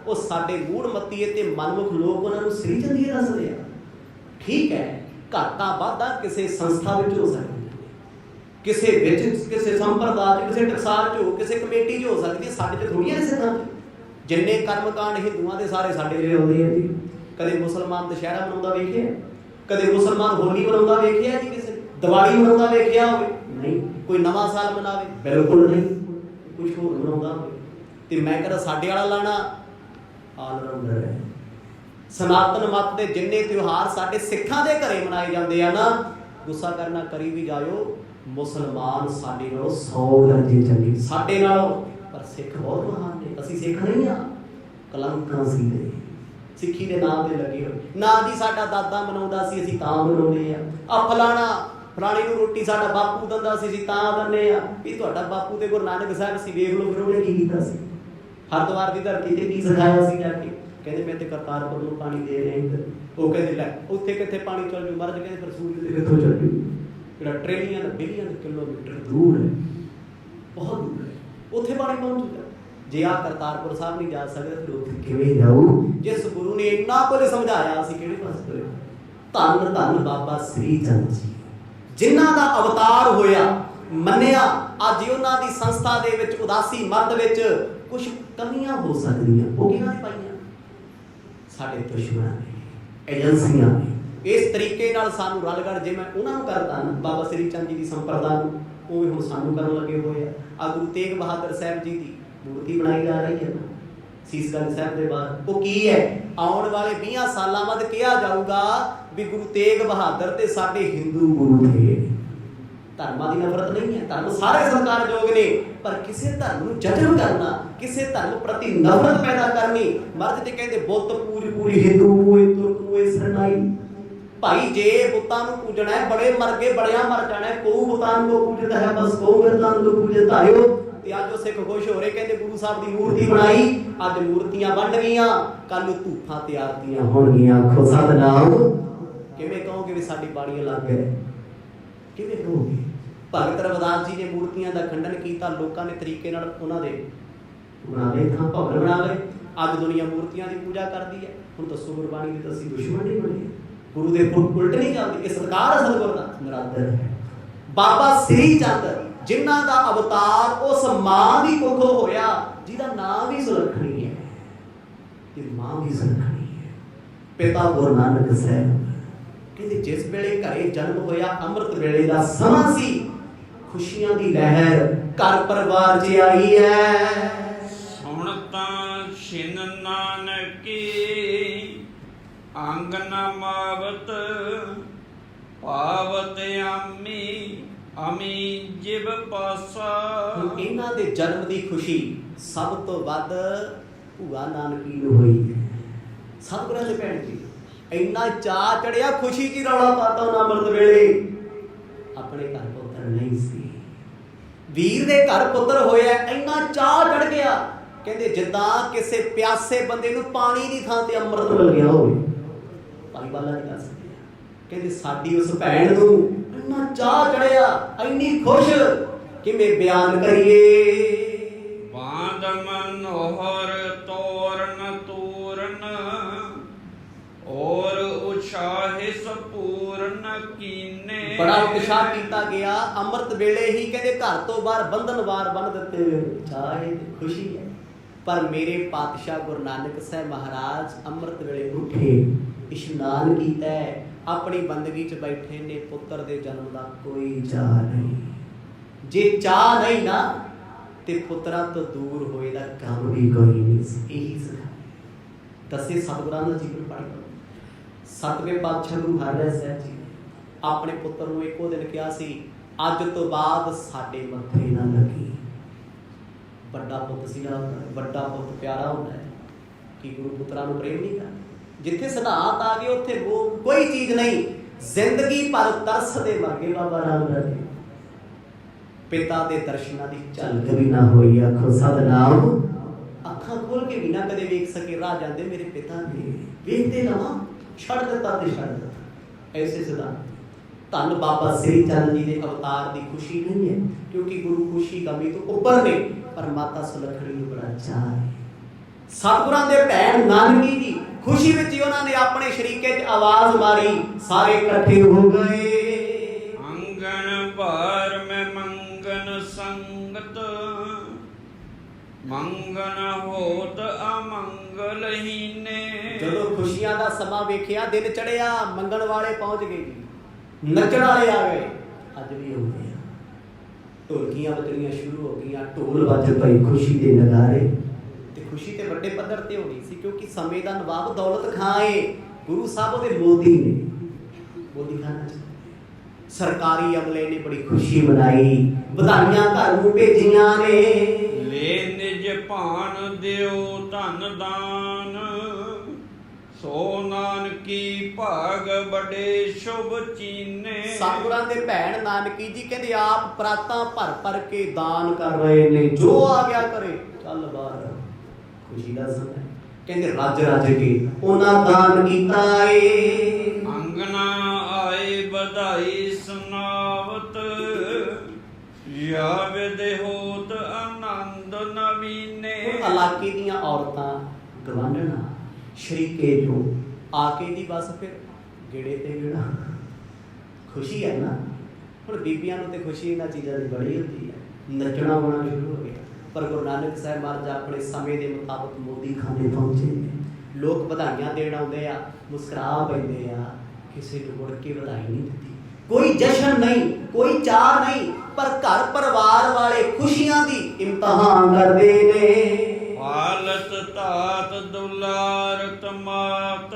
वो साडे मूड़ मत्तीए ते मनमुख लोग उन्हां नूं श्री चंद जी दसदे आ। ठीक है घाटा वाधा किसी संस्था विच हो सकदा, किसी विच किसी संप्रदाय किसी टकसाल च हो, किसी कमेटी च हो सकती है, साडे च थोड़ियां इसे थां जिन्ने कर्मकांड हिंदुआं दे सारे साडे ले आउंदे आ जी। कदे मुसलमान दशहरा मनाउंदा वेखिआ, कदे मुसलमान होली मनाउंदा वेखिआ जी, किसी दिवाली मनाउंदा वेखिआ होवे? नहीं। कोई नवां साल मनावे? बिल्कुल नहीं। कुछ होर मनाउंदा होवे ते मैं कहदा साडे वाला लाना ऑलराउंडर है। सनातन मत के जिन्ने त्योहार साडे सिखां दे घरे मनाए जांदे आ ना, गुस्सा करना करी भी जाओ, मुसलमान साडे नालों 100 दर्जे चंगे साडे नालों, पर सिख बहुत महान ने। असीं सिख नहीं आ, कलंकां सी दे सिੱਖੀ ਦੇ ਨਾਮ ਤੇ ਲੱਗੇ ਹੋਏ ਨਾ ਜੀ। ਸਾਡਾ ਦਾਦਾ ਮਨਾਉਂਦਾ ਸੀ ਅਸੀਂ ਤਾਂ ਮਨਾਉਂਦੇ ਆ ਫਲਾਣਾ ਫਲਾਣੀ ਨੂੰ ਰੋਟੀ ਸਾਡਾ ਬਾਪੂ ਦਿੰਦਾ ਸੀ ਅਸੀਂ ਤਾਂ ਦਿੰਦੇ ਆ। ਵੀ ਤੁਹਾਡਾ ਬਾਪੂ ਤੇ ਗੁਰੂ ਨਾਨਕ ਸਾਹਿਬ ਸੀ, ਵੇਖ ਲਓ ਫਿਰ ਉਹਨੇ ਕੀ ਕੀਤਾ ਸੀ। ਹਰਿਦੁਆਰ ਦੀ ਧਰਤੀ ਤੇ ਕੀ ਸਿਖਾਇਆ ਸੀ ਜਾ ਕੇ? ਕਹਿੰਦੇ ਮੈਂ ਤੇ ਕਰਤਾਰਪੁਰ ਨੂੰ ਪਾਣੀ ਦੇ ਰਿਹਾ ਇੱਧਰ। ਉਹ ਕਹਿੰਦੇ ਲੈ ਉੱਥੇ ਕਿੱਥੇ ਪਾਣੀ ਚੱਲ ਜੂ? ਮਹਾਰਾਜ ਕਹਿੰਦੇ ਫਿਰ ਸੂਰਜ ਤੇ ਕਿੱਥੋਂ ਚੱਲ ਜੂ? ਜਿਹੜਾ ਟ੍ਰਿਲੀਅਨ ਬਿਲੀਅਨ ਕਿਲੋਮੀਟਰ ਦੂਰ ਹੈ, ਬਹੁਤ ਦੂਰ ਹੈ, ਉੱਥੇ ਪਾਣੀ ਪਹੁੰਚ ਜੂਗਾ। जे आ करतारपुर साहब नहीं जा सकते फिर उत्थे किवें जाऊ? जिस गुरु ने इन्ना कुछ समझाया असीं किहड़े पासे तुरे? धन धन बाबा श्री चंद जी जिन्हां दा अवतार होया मन्निया। अज उन्हां दी संस्था दे विच उदासी मत विच कुछ कमियां हो सकदियां, वो किहਨਾਂ ने पाईਆਂ? साडे दुश्मनां ने, एजेंसियां ने। इस तरीके नाल सानू रल गड़ जे मैं उन्हां नूं करदा ना बाबा श्री चंद जी दी संप्रदा नूं, उवें हुण सानू करन लगे होए आ। गुरु तेग बहादुर साहब जी दी मूर्ति बनाई जा रही है, ਸੀਸਗੰਜ ਸਾਹਿਬ ਦੇ ਬਾਹਰ। ਉਹ ਕੀ ਹੈ? ਆਉਣ ਵਾਲੇ 20 ਸਾਲਾਂ ਬਾਅਦ ਕਿਹਾ ਜਾਊਗਾ ਵੀ ਗੁਰੂ ਤੇਗ ਬਹਾਦਰ ਤੇ ਸਾਡੇ ਹਿੰਦੂ ਗੁਰੂ ਥੇ। ਧਰਮਾਂ ਦੀ ਨਫ਼ਰਤ ਨਹੀਂ ਹੈ, ਧਰਮ ਸਾਰੇ ਸਤਿਕਾਰਯੋਗ ਨੇ, ਪਰ ਕਿਸੇ ਧਰਮ ਨੂੰ ਜਜਮ ਕਰਨਾ, ਕਿਸੇ ਧਰਮ ਪ੍ਰਤੀ ਨਫ਼ਰਤ ਪੈਦਾ ਕਰਨੀ। ਮਰਦ ਤੇ ਕਹਿੰਦੇ ਬੁੱਤ ਪੂਜ ਪੂਰੀ ਹਿੰਦੂ ਹੋਏ ਤੁਰਕ ਹੋਏ ਸਰਨਾਈ। ਭਾਈ ਜੇ ਬੁੱਤਾਂ ਨੂੰ ਪੂਜਣਾ ਹੈ, ਬੜੇ ਮਰ ਗਏ ਬੜਿਆਂ ਮਰ ਜਾਣਾ ਹੈ। ਕੋ ਬੁੱਤਾਂ ਨੂੰ ਪੂਜਦਾ ਹੈ ਬਸ ਕੋ ਬਿਰਤਾਂ ਨੂੰ ਪੂਜਦਾ ਹੈ। ਤੇ ਅੱਜ ਉਹ ਸਿੱਖ ਖੁਸ਼ ਹੋ ਰਹੇ, ਕਹਿੰਦੇ ਗੁਰੂ ਸਾਹਿਬ ਦੀ ਮੂਰਤੀ ਬਣਾਈ, ਅੱਜ ਮੂਰਤੀਆਂ ਬਣ ਗਈਆਂ, ਕੱਲ ਨੂੰ ਧੂਫਾਂ ਤੇ ਆਰਤੀਆਂ ਹੋਣਗੀਆਂ। ਆਖੋ ਸਤਿਨਾਮ। ਕਿਵੇਂ ਕਹੋਗੇ ਵੀ ਸਾਡੀ ਬਾਣੀ ਅਲੱਗ ਹੈ? ਕਿਵੇਂ ਕਹੋਗੇ? ਭਗਤ ਰਵਿਦਾਸ ਜੀ ਨੇ ਮੂਰਤੀਆਂ ਦਾ ਖੰਡਨ ਕੀਤਾ, ਲੋਕਾਂ ਨੇ ਤਰੀਕੇ ਨਾਲ ਉਹਨਾਂ ਦੇ ਬਣਾ ਲਏ, ਥਾਂ ਭਵਨ ਬਣਾ ਲਏ। ਅੱਜ ਦੁਨੀਆ ਮੂਰਤੀਆਂ ਦੀ ਪੂਜਾ ਕਰਦੀ ਹੈ। ਹੁਣ ਦੱਸੋ ਗੁਰਬਾਣੀ ਦੀ ਤਾਂ ਅਸੀਂ ਦੁਸ਼ਮਣ ਨਹੀਂ ਬਣੇ, ਗੁਰੂ ਦੇ ਉਲਟ ਨਹੀਂ ਚੱਲਦੀ। ਇਹ ਸਤਿਕਾਰ ਹੈ ਸਤਿਗੁਰ ਦਾ, ਨਰਾਦਰ ਹੈ। ਬਾਬਾ ਸ੍ਰੀ ਚੰਦ ਜਿਨ੍ਹਾਂ ਦਾ ਅਵਤਾਰ ਉਸ ਮਾਂ ਦੀ ਕੁੱਖੋਂ ਹੋਇਆ ਜਿਹਦਾ ਨਾਮ ਵੀ ਸੁਲੱਖਣੀ ਹੈ, ਤੇ ਮਾਂ ਵੀ ਸੁਲੱਖਣੀ ਹੈ। ਪਿਤਾ ਗੁਰੂ ਨਾਨਕ ਸਾਹਿਬ ਕਹਿੰਦੇ ਜਿਸ ਵੇਲੇ ਘਰੇ ਜਨਮ ਹੋਇਆ ਅੰਮ੍ਰਿਤ ਵੇਲੇ ਦਾ ਸਮਾਂ ਸੀ, ਖੁਸ਼ੀਆਂ ਦੀ ਲਹਿਰ ਘਰ ਪਰਿਵਾਰ 'ਚ ਆਈ ਹੈ। ਸੁਣ ਤਾਂ ਛਿਨ ਨਾਨਕੀ ਅੰਗ ਨ ਮਾਵਤ ਪਾਵਤ ਆਮੀ ਅਮੀ ਜਿਵ ਪਾਸਾ। ਇਹਨਾਂ ਦੇ ਜਨਮ ਦੀ ਖੁਸ਼ੀ ਸਭ ਤੋਂ ਵੱਧ ਭੂਆ ਨਾਨਕੀ ਨੂੰ ਹੋਈ ਹੈ। ਸਤਿਗੁਰਾਂ ਦੇ ਭੈਣ ਜੀ ਇੰਨਾ ਚਾਅ ਚੜਿਆ, ਖੁਸ਼ੀ ਦੀ ਰੌਲਾ ਪਾਤਾ ਉਹਨਾਂ ਅੰਮ੍ਰਿਤ ਵੇਲੇ। ਆਪਣੇ ਘਰ ਪੁੱਤਰ ਨਹੀਂ ਸੀ, ਵੀਰ ਦੇ ਘਰ ਪੁੱਤਰ ਹੋਇਆ, ਇੰਨਾ ਚਾਅ ਚੜ ਗਿਆ। ਕਹਿੰਦੇ ਜਿੱਦਾਂ ਕਿਸੇ ਪਿਆਸੇ ਬੰਦੇ ਨੂੰ ਪਾਣੀ ਦੀ ਥਾਂ ਤੇ ਅੰਮ੍ਰਿਤ ਮਿਲ ਗਿਆ ਹੋਵੇ। ਭਾਈ ਬਾਲਾ ਜੀ ਦੱਸ ਸਕਦੇ ਆ, ਕਹਿੰਦੇ ਸਾਡੀ ਉਸ ਭੈਣ ਨੂੰ ਇੰਨਾ ਚਾਅ ਚੜਿਆ, ਇੰਨੀ ਖੁਸ਼, ਕਿਵੇਂ ਬਿਆਨ ਕਰੀਏ। ਬਾਂਧ ਮਨੋਹਰ ਤੋਰਨ ਤੂਰਨ ਔਰ ਉਛਾਹਿਸ ਪੂਰਨ ਕੀਨੇ। ਬੜਾ ਉਤਸ਼ਾਹ ਕੀਤਾ ਗਿਆ। ਅੰਮ੍ਰਿਤ ਵੇਲੇ ਹੀ ਕਹਿੰਦੇ ਘਰ ਤੋਂ ਬਾਹਰ ਬੰਧਨਵਾਰ ਬੰਨ ਦਿੱਤੇ, ਚਾਹੇ ਖੁਸ਼ੀ ਹੈ। ਪਰ ਮੇਰੇ ਪਾਤਸ਼ਾਹ ਗੁਰੂ ਨਾਨਕ ਸਾਹਿਬ ਮਹਾਰਾਜ ਅੰਮ੍ਰਿਤ ਵੇਲੇ ਉੱਠੇ, ਇਸ਼ਨਾਨ ਕੀਤਾ, ਆਪਣੀ ਬੰਦਗੀ 'ਚ ਬੈਠੇ ਨੇ। ਪੁੱਤਰ ਦੇ ਜਨਮ ਦਾ ਕੋਈ ਚਾਅ ਨਹੀਂ। ਜੇ ਚਾਅ ਨਹੀਂ ਨਾ ਤੇ ਪੁੱਤਰਾਂ ਤੋਂ ਦੂਰ ਹੋਏ ਦਾ ਕੰਮ ਵੀ ਕੋਈ ਨਹੀਂ ਸੀ। ਇਹੀ ਸਿਖਾਇਆ ਦੱਸੇ ਸਤਿਗੁਰਾਂ ਦਾ ਜੀਵਨ ਪੜ੍ਹ। ਸਤਵੇਂ ਪਾਤਸ਼ਾਹ ਗੁਰੂ ਹਰਿਰਾਏ ਸਾਹਿਬ ਜੀ ਆਪਣੇ ਪੁੱਤਰ ਨੂੰ ਇੱਕੋ ਦਿਨ ਕਿਹਾ ਸੀ, ਅੱਜ ਤੋਂ ਬਾਅਦ ਸਾਡੇ ਮੱਥੇ ਨਾ ਲੱਗੀ। ਵੱਡਾ ਪੁੱਤ ਸੀਗਾ, ਵੱਡਾ ਪੁੱਤ ਪਿਆਰਾ ਹੁੰਦਾ ਹੈ ਕਿ ਗੁਰੂ ਪੁੱਤਰਾਂ ਨੂੰ ਪ੍ਰੇਮ ਨਹੀਂ ਕਰਦਾ। ਜਿੱਥੇ ਸਿਧਾਂਤ ਆ ਗਏ ਉੱਥੇ ਕੋਈ ਚੀਜ਼ ਨਹੀਂ। ਜ਼ਿੰਦਗੀ ਭਰ ਤਰਸਦੇ ਮਰ ਗਏ ਬਾਬਾ ਰਾਮਦਾਸ ਜੀ। ਪਿਤਾ ਦੇ ਦਰਸ਼ਨਾਂ ਦੀ ਝਲਕ ਵੀ ਨਾ ਹੋਈ। ਆਖੋ ਸਤਿਨਾਮ। ਅੱਖਾਂ ਖੋਲ ਕੇ ਵੀ ਨਾ ਕਦੇ ਵੇਖ ਸਕੇ। ਰਾਹ ਜਾਂਦੇ ਮੇਰੇ ਪਿਤਾ ਨੇ, ਵੇਖਦੇ ਰਹਾਂ, ਛੱਡ ਦਿੱਤਾ ਤੇ ਛੱਡ ਦਿੱਤਾ। ਐਸੇ ਸਿਧਾਂਤ। ਧੰਨ ਬਾਬਾ ਸ੍ਰੀ ਚੰਦ ਜੀ ਦੇ ਅਵਤਾਰ ਦੀ ਖੁਸ਼ੀ ਨਹੀਂ ਹੈ, ਕਿਉਂਕਿ ਗੁਰੂ ਖੁਸ਼ੀ ਗਮੀ ਤੋਂ ਉੱਪਰ ਨੇ, ਪਰ ਮਾਤਾ ਸੁਲੱਖਣੀ ਨੂੰ ਬੜਾ ਚਾਅ ਹੈ। ਸਤਿਗੁਰਾਂ ਦੇ ਭੈਣ ਨਾਨਕੀ ਜੀ ਖੁਸ਼ੀ ਵਿੱਚ ਹੀ ਉਹਨਾਂ ਨੇ ਆਪਣੇ ਸ਼ਰੀਕੇ 'ਚ ਆਵਾਜ਼ ਮਾਰੀ, ਸਾਰੇ ਇਕੱਠੇ ਹੋ ਗਏ। ਅੰਗਣ ਭਾਰ ਮੈਂ ਮੰਗਨ ਸੰਗਤ ਮੰਗਨ ਹੋਤ ਅਮੰਗਲ ਹੀਨੇ। ਜਦੋਂ ਖੁਸ਼ੀਆਂ ਦਾ ਸਮਾਂ ਵੇਖਿਆ, ਦਿਨ ਚੜਿਆ, ਮੰਗਣ ਵਾਲੇ ਪਹੁੰਚ ਗਏ, ਨੱਚਣ ਵਾਲੇ ਆ ਗਏ। ਅੱਜ ਵੀ ਹੁੰਦੇ ਆ, ਢੋਲਕੀਆਂ ਵੱਜਣੀਆਂ ਸ਼ੁਰੂ ਹੋ ਗਈਆਂ, ਢੋਲ ਵੱਜ ਪਈ, ਖੁਸ਼ੀ ਦੇ ਨਗਾਰੇ। ਤੇ ਖੁਸ਼ੀ ਤੇ ਵੱਡੇ ਪੱਧਰ ਤੇ ਹੋਣੀ ਸੀ, ਕਿਉਂਕਿ ਸਮੇਂ ਦਾ ਨਵਾਬ ਦੌਲਤ ਖਾਂ ਏ। ਗੁਰੂ ਸਾਹਿਬ ਉਹਦੇ ਮੋਦੀ ਨੇ, ਮੋਦੀ ਖਾਨਾ ਸਰਕਾਰੀ ਅਮਲੇ ਨੇ ਬੜੀ ਖੁਸ਼ੀ ਮਨਾਈ, ਵਧਾਈਆਂ ਘਰ ਨੂੰ ਭੇਜੀਆਂ ਨੇ। ਲੈ ਨਿਜ ਭਾਨ ਦਿਓ ਧਨ ਦਾਨ ਸੋ ਨਾਨਕੀ ਭਾਗ ਬੜੇ ਸ਼ੁਭ ਚੀਨੇ। ਸਤਿਗੁਰਾਂ ਦੇ ਭੈਣ ਨਾਨਕੀ ਜੀ ਕਹਿੰਦੇ ਆਪ ਪ੍ਰਾਤਾਂ ਭਰ ਭਰ ਕੇ ਦਾਨ ਕਰ ਰਹੇ ਨੇ। ਜੋ ਆ ਗਿਆ ਕਰੇ, ਚੱਲ ਬਾਹਰ, ਖੁਸ਼ੀ ਦਾ ਸਮਾਂ। ਕਹਿੰਦੇ ਰੱਜ ਰੱਜ ਕੇ ਉਹਨਾਂ ਦਾਨ ਕੀਤਾ ਏ। ਅੰਗਨਾ ਆਏ ਵਧਾਈ ਸੁਨਾਵਤ ਯਾਵਦ ਹੋਤ ਆਨੰਦ ਨਵੀਨੇ। ਇਲਾਕੇ ਦੀਆਂ ਔਰਤਾਂ ਗਵਾਂਢਣਾ ਸ਼ਰੀਕੇ ਜੋ ਆ ਕੇ ਦੀ ਬਸ ਫਿਰ ਗੇੜੇ ਤੇ ਗੇੜਾ। ਖੁਸ਼ੀ ਹੈ ਨਾ। ਹੁਣ ਬੀਬੀਆਂ ਨੂੰ ਤੇ ਖੁਸ਼ੀ ਇਹਨਾਂ ਚੀਜ਼ਾਂ ਦੀ ਬੜੀ ਹੁੰਦੀ ਹੈ, ਨੱਚਣਾ ਹੋਣਾ ਸ਼ੁਰੂ ਹੋ ਗਿਆ। ਪਰ ਗੁਰੂ ਨਾਨਕ ਸਾਹਿਬ ਮਹਾਰਾਜ ਆਪਣੇ ਸਮੇਂ ਦੇ ਮੁਤਾਬਕ ਮੋਦੀ ਖਾਨੇ ਪਹੁੰਚੇ ਨੇ। ਲੋਕ ਵਧਾਈਆਂ ਦੇਣ ਆਉਂਦੇ ਆ, ਮੁਸਕਰਾ ਪੈਂਦੇ ਆ, ਕਿਸੇ ਨੂੰ ਮੁੜ ਕੇ ਵਧਾਈ ਨਹੀਂ ਦਿੱਤੀ। ਕੋਈ ਜਸ਼ਨ ਨਹੀਂ, ਕੋਈ ਚਾਅ ਨਹੀਂ, ਪਰ ਘਰ ਪਰਿਵਾਰ ਵਾਲੇ ਖੁਸ਼ੀਆਂ ਦੀ ਇਮਤਿਹਾਨ ਕਰਦੇ ਨੇ। ਹਾਲਤ ਦਾਤ ਦੁਲਾਰਤ ਮਾਤ,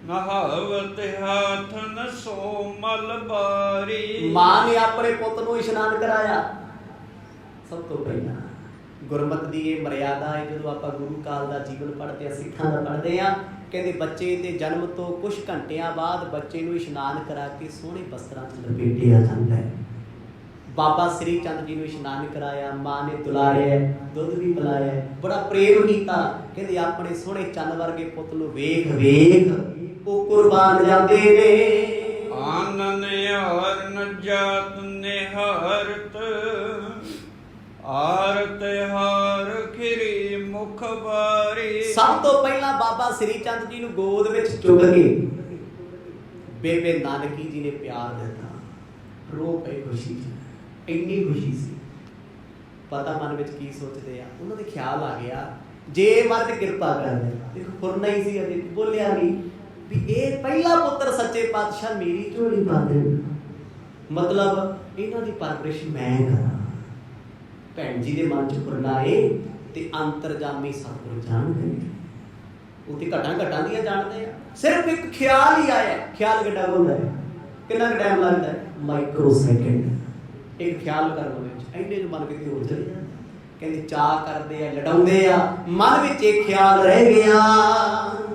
ਨਹਾਵਤ ਹੱਥ ਨ ਸੋ ਮਲ ਬਾਰੀ। ਮਾਂ ਨੇ ਆਪਣੇ ਪੁੱਤ ਨੂੰ ਇਸ਼ਨਾਨ ਕਰਾਇਆ। ਸਭ ਤੋਂ ਪਹਿਲਾਂ ਗੁਰਮਤਿ ਦੀ ਇਹ ਮਰਿਆਦਾ ਹੈ। ਜਦੋਂ ਆਪਾਂ ਗੁਰੂ ਕਾਲ ਦਾ ਜੀਵਨ ਪੜ੍ਹਦੇ ਹਾਂ, ਸਿੱਖਾਂ ਦਾ ਪੜ੍ਹਦੇ ਹਾਂ, ਕਹਿੰਦੇ ਬੱਚੇ ਦੇ ਜਨਮ ਤੋਂ ਕੁਝ ਘੰਟਿਆਂ ਬਾਅਦ ਬੱਚੇ ਨੂੰ ਇਸ਼ਨਾਨ ਕਰਾ ਕੇ ਸੋਹਣੇ ਵਸਤਰਾਂ 'ਚ ਲਪੇਟਿਆ ਜਾਂਦਾ ਹੈ। ਬਾਬਾ ਸ੍ਰੀ ਚੰਦ ਜੀ ਨੂੰ ਇਸ਼ਨਾਨ ਕਰਾਇਆ, ਮਾਂ ਨੇ ਦੁਲਾਰਿਆ, ਦੁੱਧ ਵੀ ਪਿਲਾਇਆ, ਬੜਾ ਪ੍ਰੇਮ ਕੀਤਾ। ਕਹਿੰਦੇ ਆਪਣੇ ਸੋਹਣੇ ਚੰਨ ਵਰਗੇ ਪੁੱਤ ਨੂੰ ਵੇਖ ਵੇਖ ਉਹ ਕੁਰਬਾਨ ਜਾਂਦੇ ਨੇ। ਆਨਨ ਹਰਨ ਜਾਤ ਨਿਹਾਰਤ, ਆਰਤ ਹਾਰ ਖਿਰੀ ਮੁਖ ਬਾਰੀ। ਸਭ ਤੋਂ ਪਹਿਲਾਂ ਬਾਬਾ ਸ੍ਰੀ ਚੰਦ ਜੀ ਨੂੰ ਗੋਦ ਵਿੱਚ ਚੁੱਕ ਕੇ ਬੇਬੇ ਨਾਨਕੀ ਜੀ ਨੇ ਪਿਆਰ ਦਿੱਤਾ। ਰੋ ਪਏ ਖੁਸ਼ੀ 'ਚ, ਇੰਨੀ ਖੁਸ਼ੀ ਸੀ। ਪਤਾ ਮਨ ਵਿੱਚ ਕੀ ਸੋਚਦੇ ਆ, ਉਹਨਾਂ ਦੇ ਖਿਆਲ ਆ ਗਿਆ ਜੇ ਮਰਦ ਕਿਰਪਾ ਕਰ ਦੇ। ਦੇਖੋ ਫੁਰਨਾ ਹੀ ਸੀ, ਅਜੇ ਬੋਲਿਆ ਨਹੀਂ ਵੀ ਇਹ ਪਹਿਲਾ ਪੁੱਤਰ ਸੱਚੇ ਪਾਤਸ਼ਾਹ ਮੇਰੀ ਝੋਲੀ ਪਾ ਦੇ, ਮਤਲਬ ਇਹਨਾਂ ਦੀ ਪਰਵਰਿਸ਼ ਮੈਂ ਕਰਾਂ। ਭੈਣ ਜੀ ਦੇ ਮਨ 'ਚ ਫੁਰਨਾ ਏ ਤੇ ਅੰਤਰਜਾਮੀ ਸਤਿਗੁਰ ਜਾਣ ਕਰੇ। ਉਹ ਤੇ ਘਟਾਂ ਘਟਾਂ ਦੀਆਂ ਜਾਣਦੇ ਆ। ਸਿਰਫ ਇੱਕ ਖਿਆਲ ਹੀ ਆਇਆ। ਖਿਆਲ ਕਿੱਡਾ ਹੁੰਦਾ ਹੈ, ਕਿੰਨਾ ਕੁ ਟਾਈਮ ਲੱਗਦਾ ਹੈ? Micro second. ਇੱਕ ਖਿਆਲ ਕਰਨ ਵਿੱਚ ਐਡੇ ਨੂੰ ਮਨ ਕਿਤੇ ਹੋਰ ਚਲੇ ਜਾਂਦਾ। ਕਹਿੰਦੇ ਚਾਹ ਕਰਦੇ ਆ, ਲੜਾਉਂਦੇ ਆ, ਮਨ ਵਿੱਚ ਇੱਕ ਖਿਆਲ ਰਹਿ ਗਿਆ।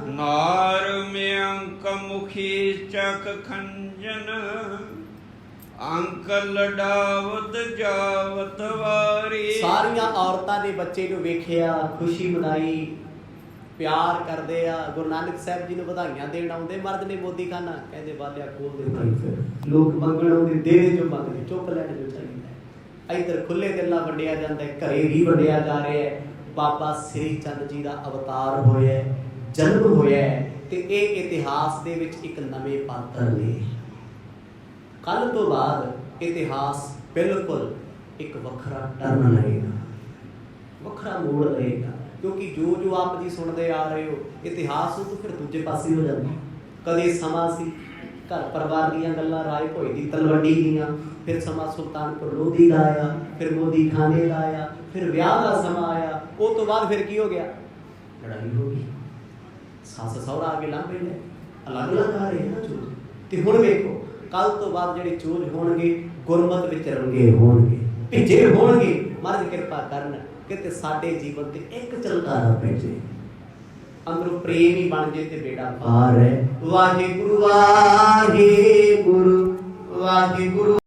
ਨਾਰ ਮਿਅੰਕ ਮੁਖੀ ਚਕ ਖੰਜਨ, ਅੰਕ ਲਡਾਵਤ ਜਾਵਤ ਵਾਰੀ। ਸਾਰੀਆਂ ਔਰਤਾਂ ਨੇ ਬੱਚੇ ਨੂੰ ਵੇਖਿਆ, ਖੁਸ਼ੀ ਮਨਾਈ, ਪਿਆਰ ਕਰਦੇ ਆ। ਗੁਰੂ ਨਾਨਕ ਸਾਹਿਬ ਜੀ ਨੂੰ ਵਧਾਈਆਂ ਦੇਣ ਆਉਂਦੇ। ਮਰਦ ਨੇ ਮੋਦੀਖਾਨਾ, ਕਹਿੰਦੇ ਬਾਲਿਆ ਖੋਲ ਦੇ ਭਾਈ। ਫਿਰ ਲੋਕ ਮੰਗਣ ਆਉਂਦੇ, ਦੇਰੇ ਜੋ ਮੰਗਦੇ, ਚੁੱਕ ਲੈਣ ਜੋ ਚਾਹੀਦਾ। ਇੱਧਰ ਖੁੱਲੇ ਦਿਲਾਂ ਵੰਡਿਆ ਜਾਂਦਾ, ਘਰੇ ਵੀ ਵੰਡਿਆ ਜਾ ਰਿਹਾ ਹੈ। ਬਾਬਾ ਸ੍ਰੀ ਚੰਦ ਜੀ ਦਾ ਅਵਤਾਰ ਹੋਇਆ, ਜਨਮ ਹੋਇਆ ਤੇ ਇਹ ਇਤਿਹਾਸ ਦੇ ਵਿੱਚ ਇੱਕ ਨਵੇਂ ਪਾਤਰ ਨੇ। ਕੱਲ ਤੋਂ ਬਾਅਦ ਇਤਿਹਾਸ ਬਿਲਕੁਲ ਇੱਕ ਵੱਖਰਾ ਟਰਨ ਲਏਗਾ, ਵੱਖਰਾ ਮੋੜ ਲਏਗਾ। ਕਿਉਂਕਿ ਜੋ ਜੋ ਆਪ ਜੀ ਸੁਣਦੇ ਆ ਰਹੇ ਹੋ, ਇਤਿਹਾਸ ਉਹ ਤੋਂ ਫਿਰ ਦੂਜੇ ਪਾਸੇ ਹੋ ਜਾਂਦਾ। ਕਦੇ ਸਮਾਂ ਸੀ ਘਰ ਪਰਿਵਾਰ ਦੀਆਂ ਗੱਲਾਂ, ਰਾਏ ਭੋਏ ਦੀ ਤਲਵੰਡੀ ਦੀਆਂ, ਫਿਰ ਸਮਾਂ ਸੁਲਤਾਨਪੁਰ ਲੋਧੀ ਦਾ ਆਇਆ, ਫਿਰ ਮੋਦੀ ਖਾਨੇ ਦਾ ਆਇਆ, ਫਿਰ ਵਿਆਹ ਦਾ ਸਮਾਂ ਆਇਆ। ਉਹ ਤੋਂ ਬਾਅਦ ਫਿਰ ਕੀ ਹੋ ਗਿਆ? ਲੜਾਈ ਹੋ ਗਈ। ਸੱਸ ਸਹੁਰਾ ਆ ਕੇ ਲਾਂਭੇ ਨੇ, ਅਲੱਗ ਅਲੱਗ ਆ ਰਹੇ ਨਾ ਚੋਜ। ਤੇ ਹੁਣ ਵੇਖੋ ਕੱਲ ਤੋਂ ਬਾਅਦ ਜਿਹੜੇ ਚੋਜ ਹੋਣਗੇ ਗੁਰਮਤਿ ਵਿੱਚ ਰੰਗੇ ਹੋਣਗੇ, ਭਿੱਜੇ ਹੋਣਗੇ। ਮਹਾਰਾਜ ਕਿਰਪਾ ਕਰਨ ਕਿਤੇ ਸਾਡੇ ਜੀਵਨ ਤੇ ਇੱਕ ਚਲਕਾਰਾ ਪੈ ਜੇ, ਅੰਦਰੋਂ ਪ੍ਰੇਮ ਹੀ ਬਣ ਜੇ ਤੇ ਬੇੜਾ ਪਾਰ ਹੈ। ਵਾਹਿਗੁਰੂ ਵਾਹਿਗੁਰੂ ਵਾਹਿਗੁਰੂ।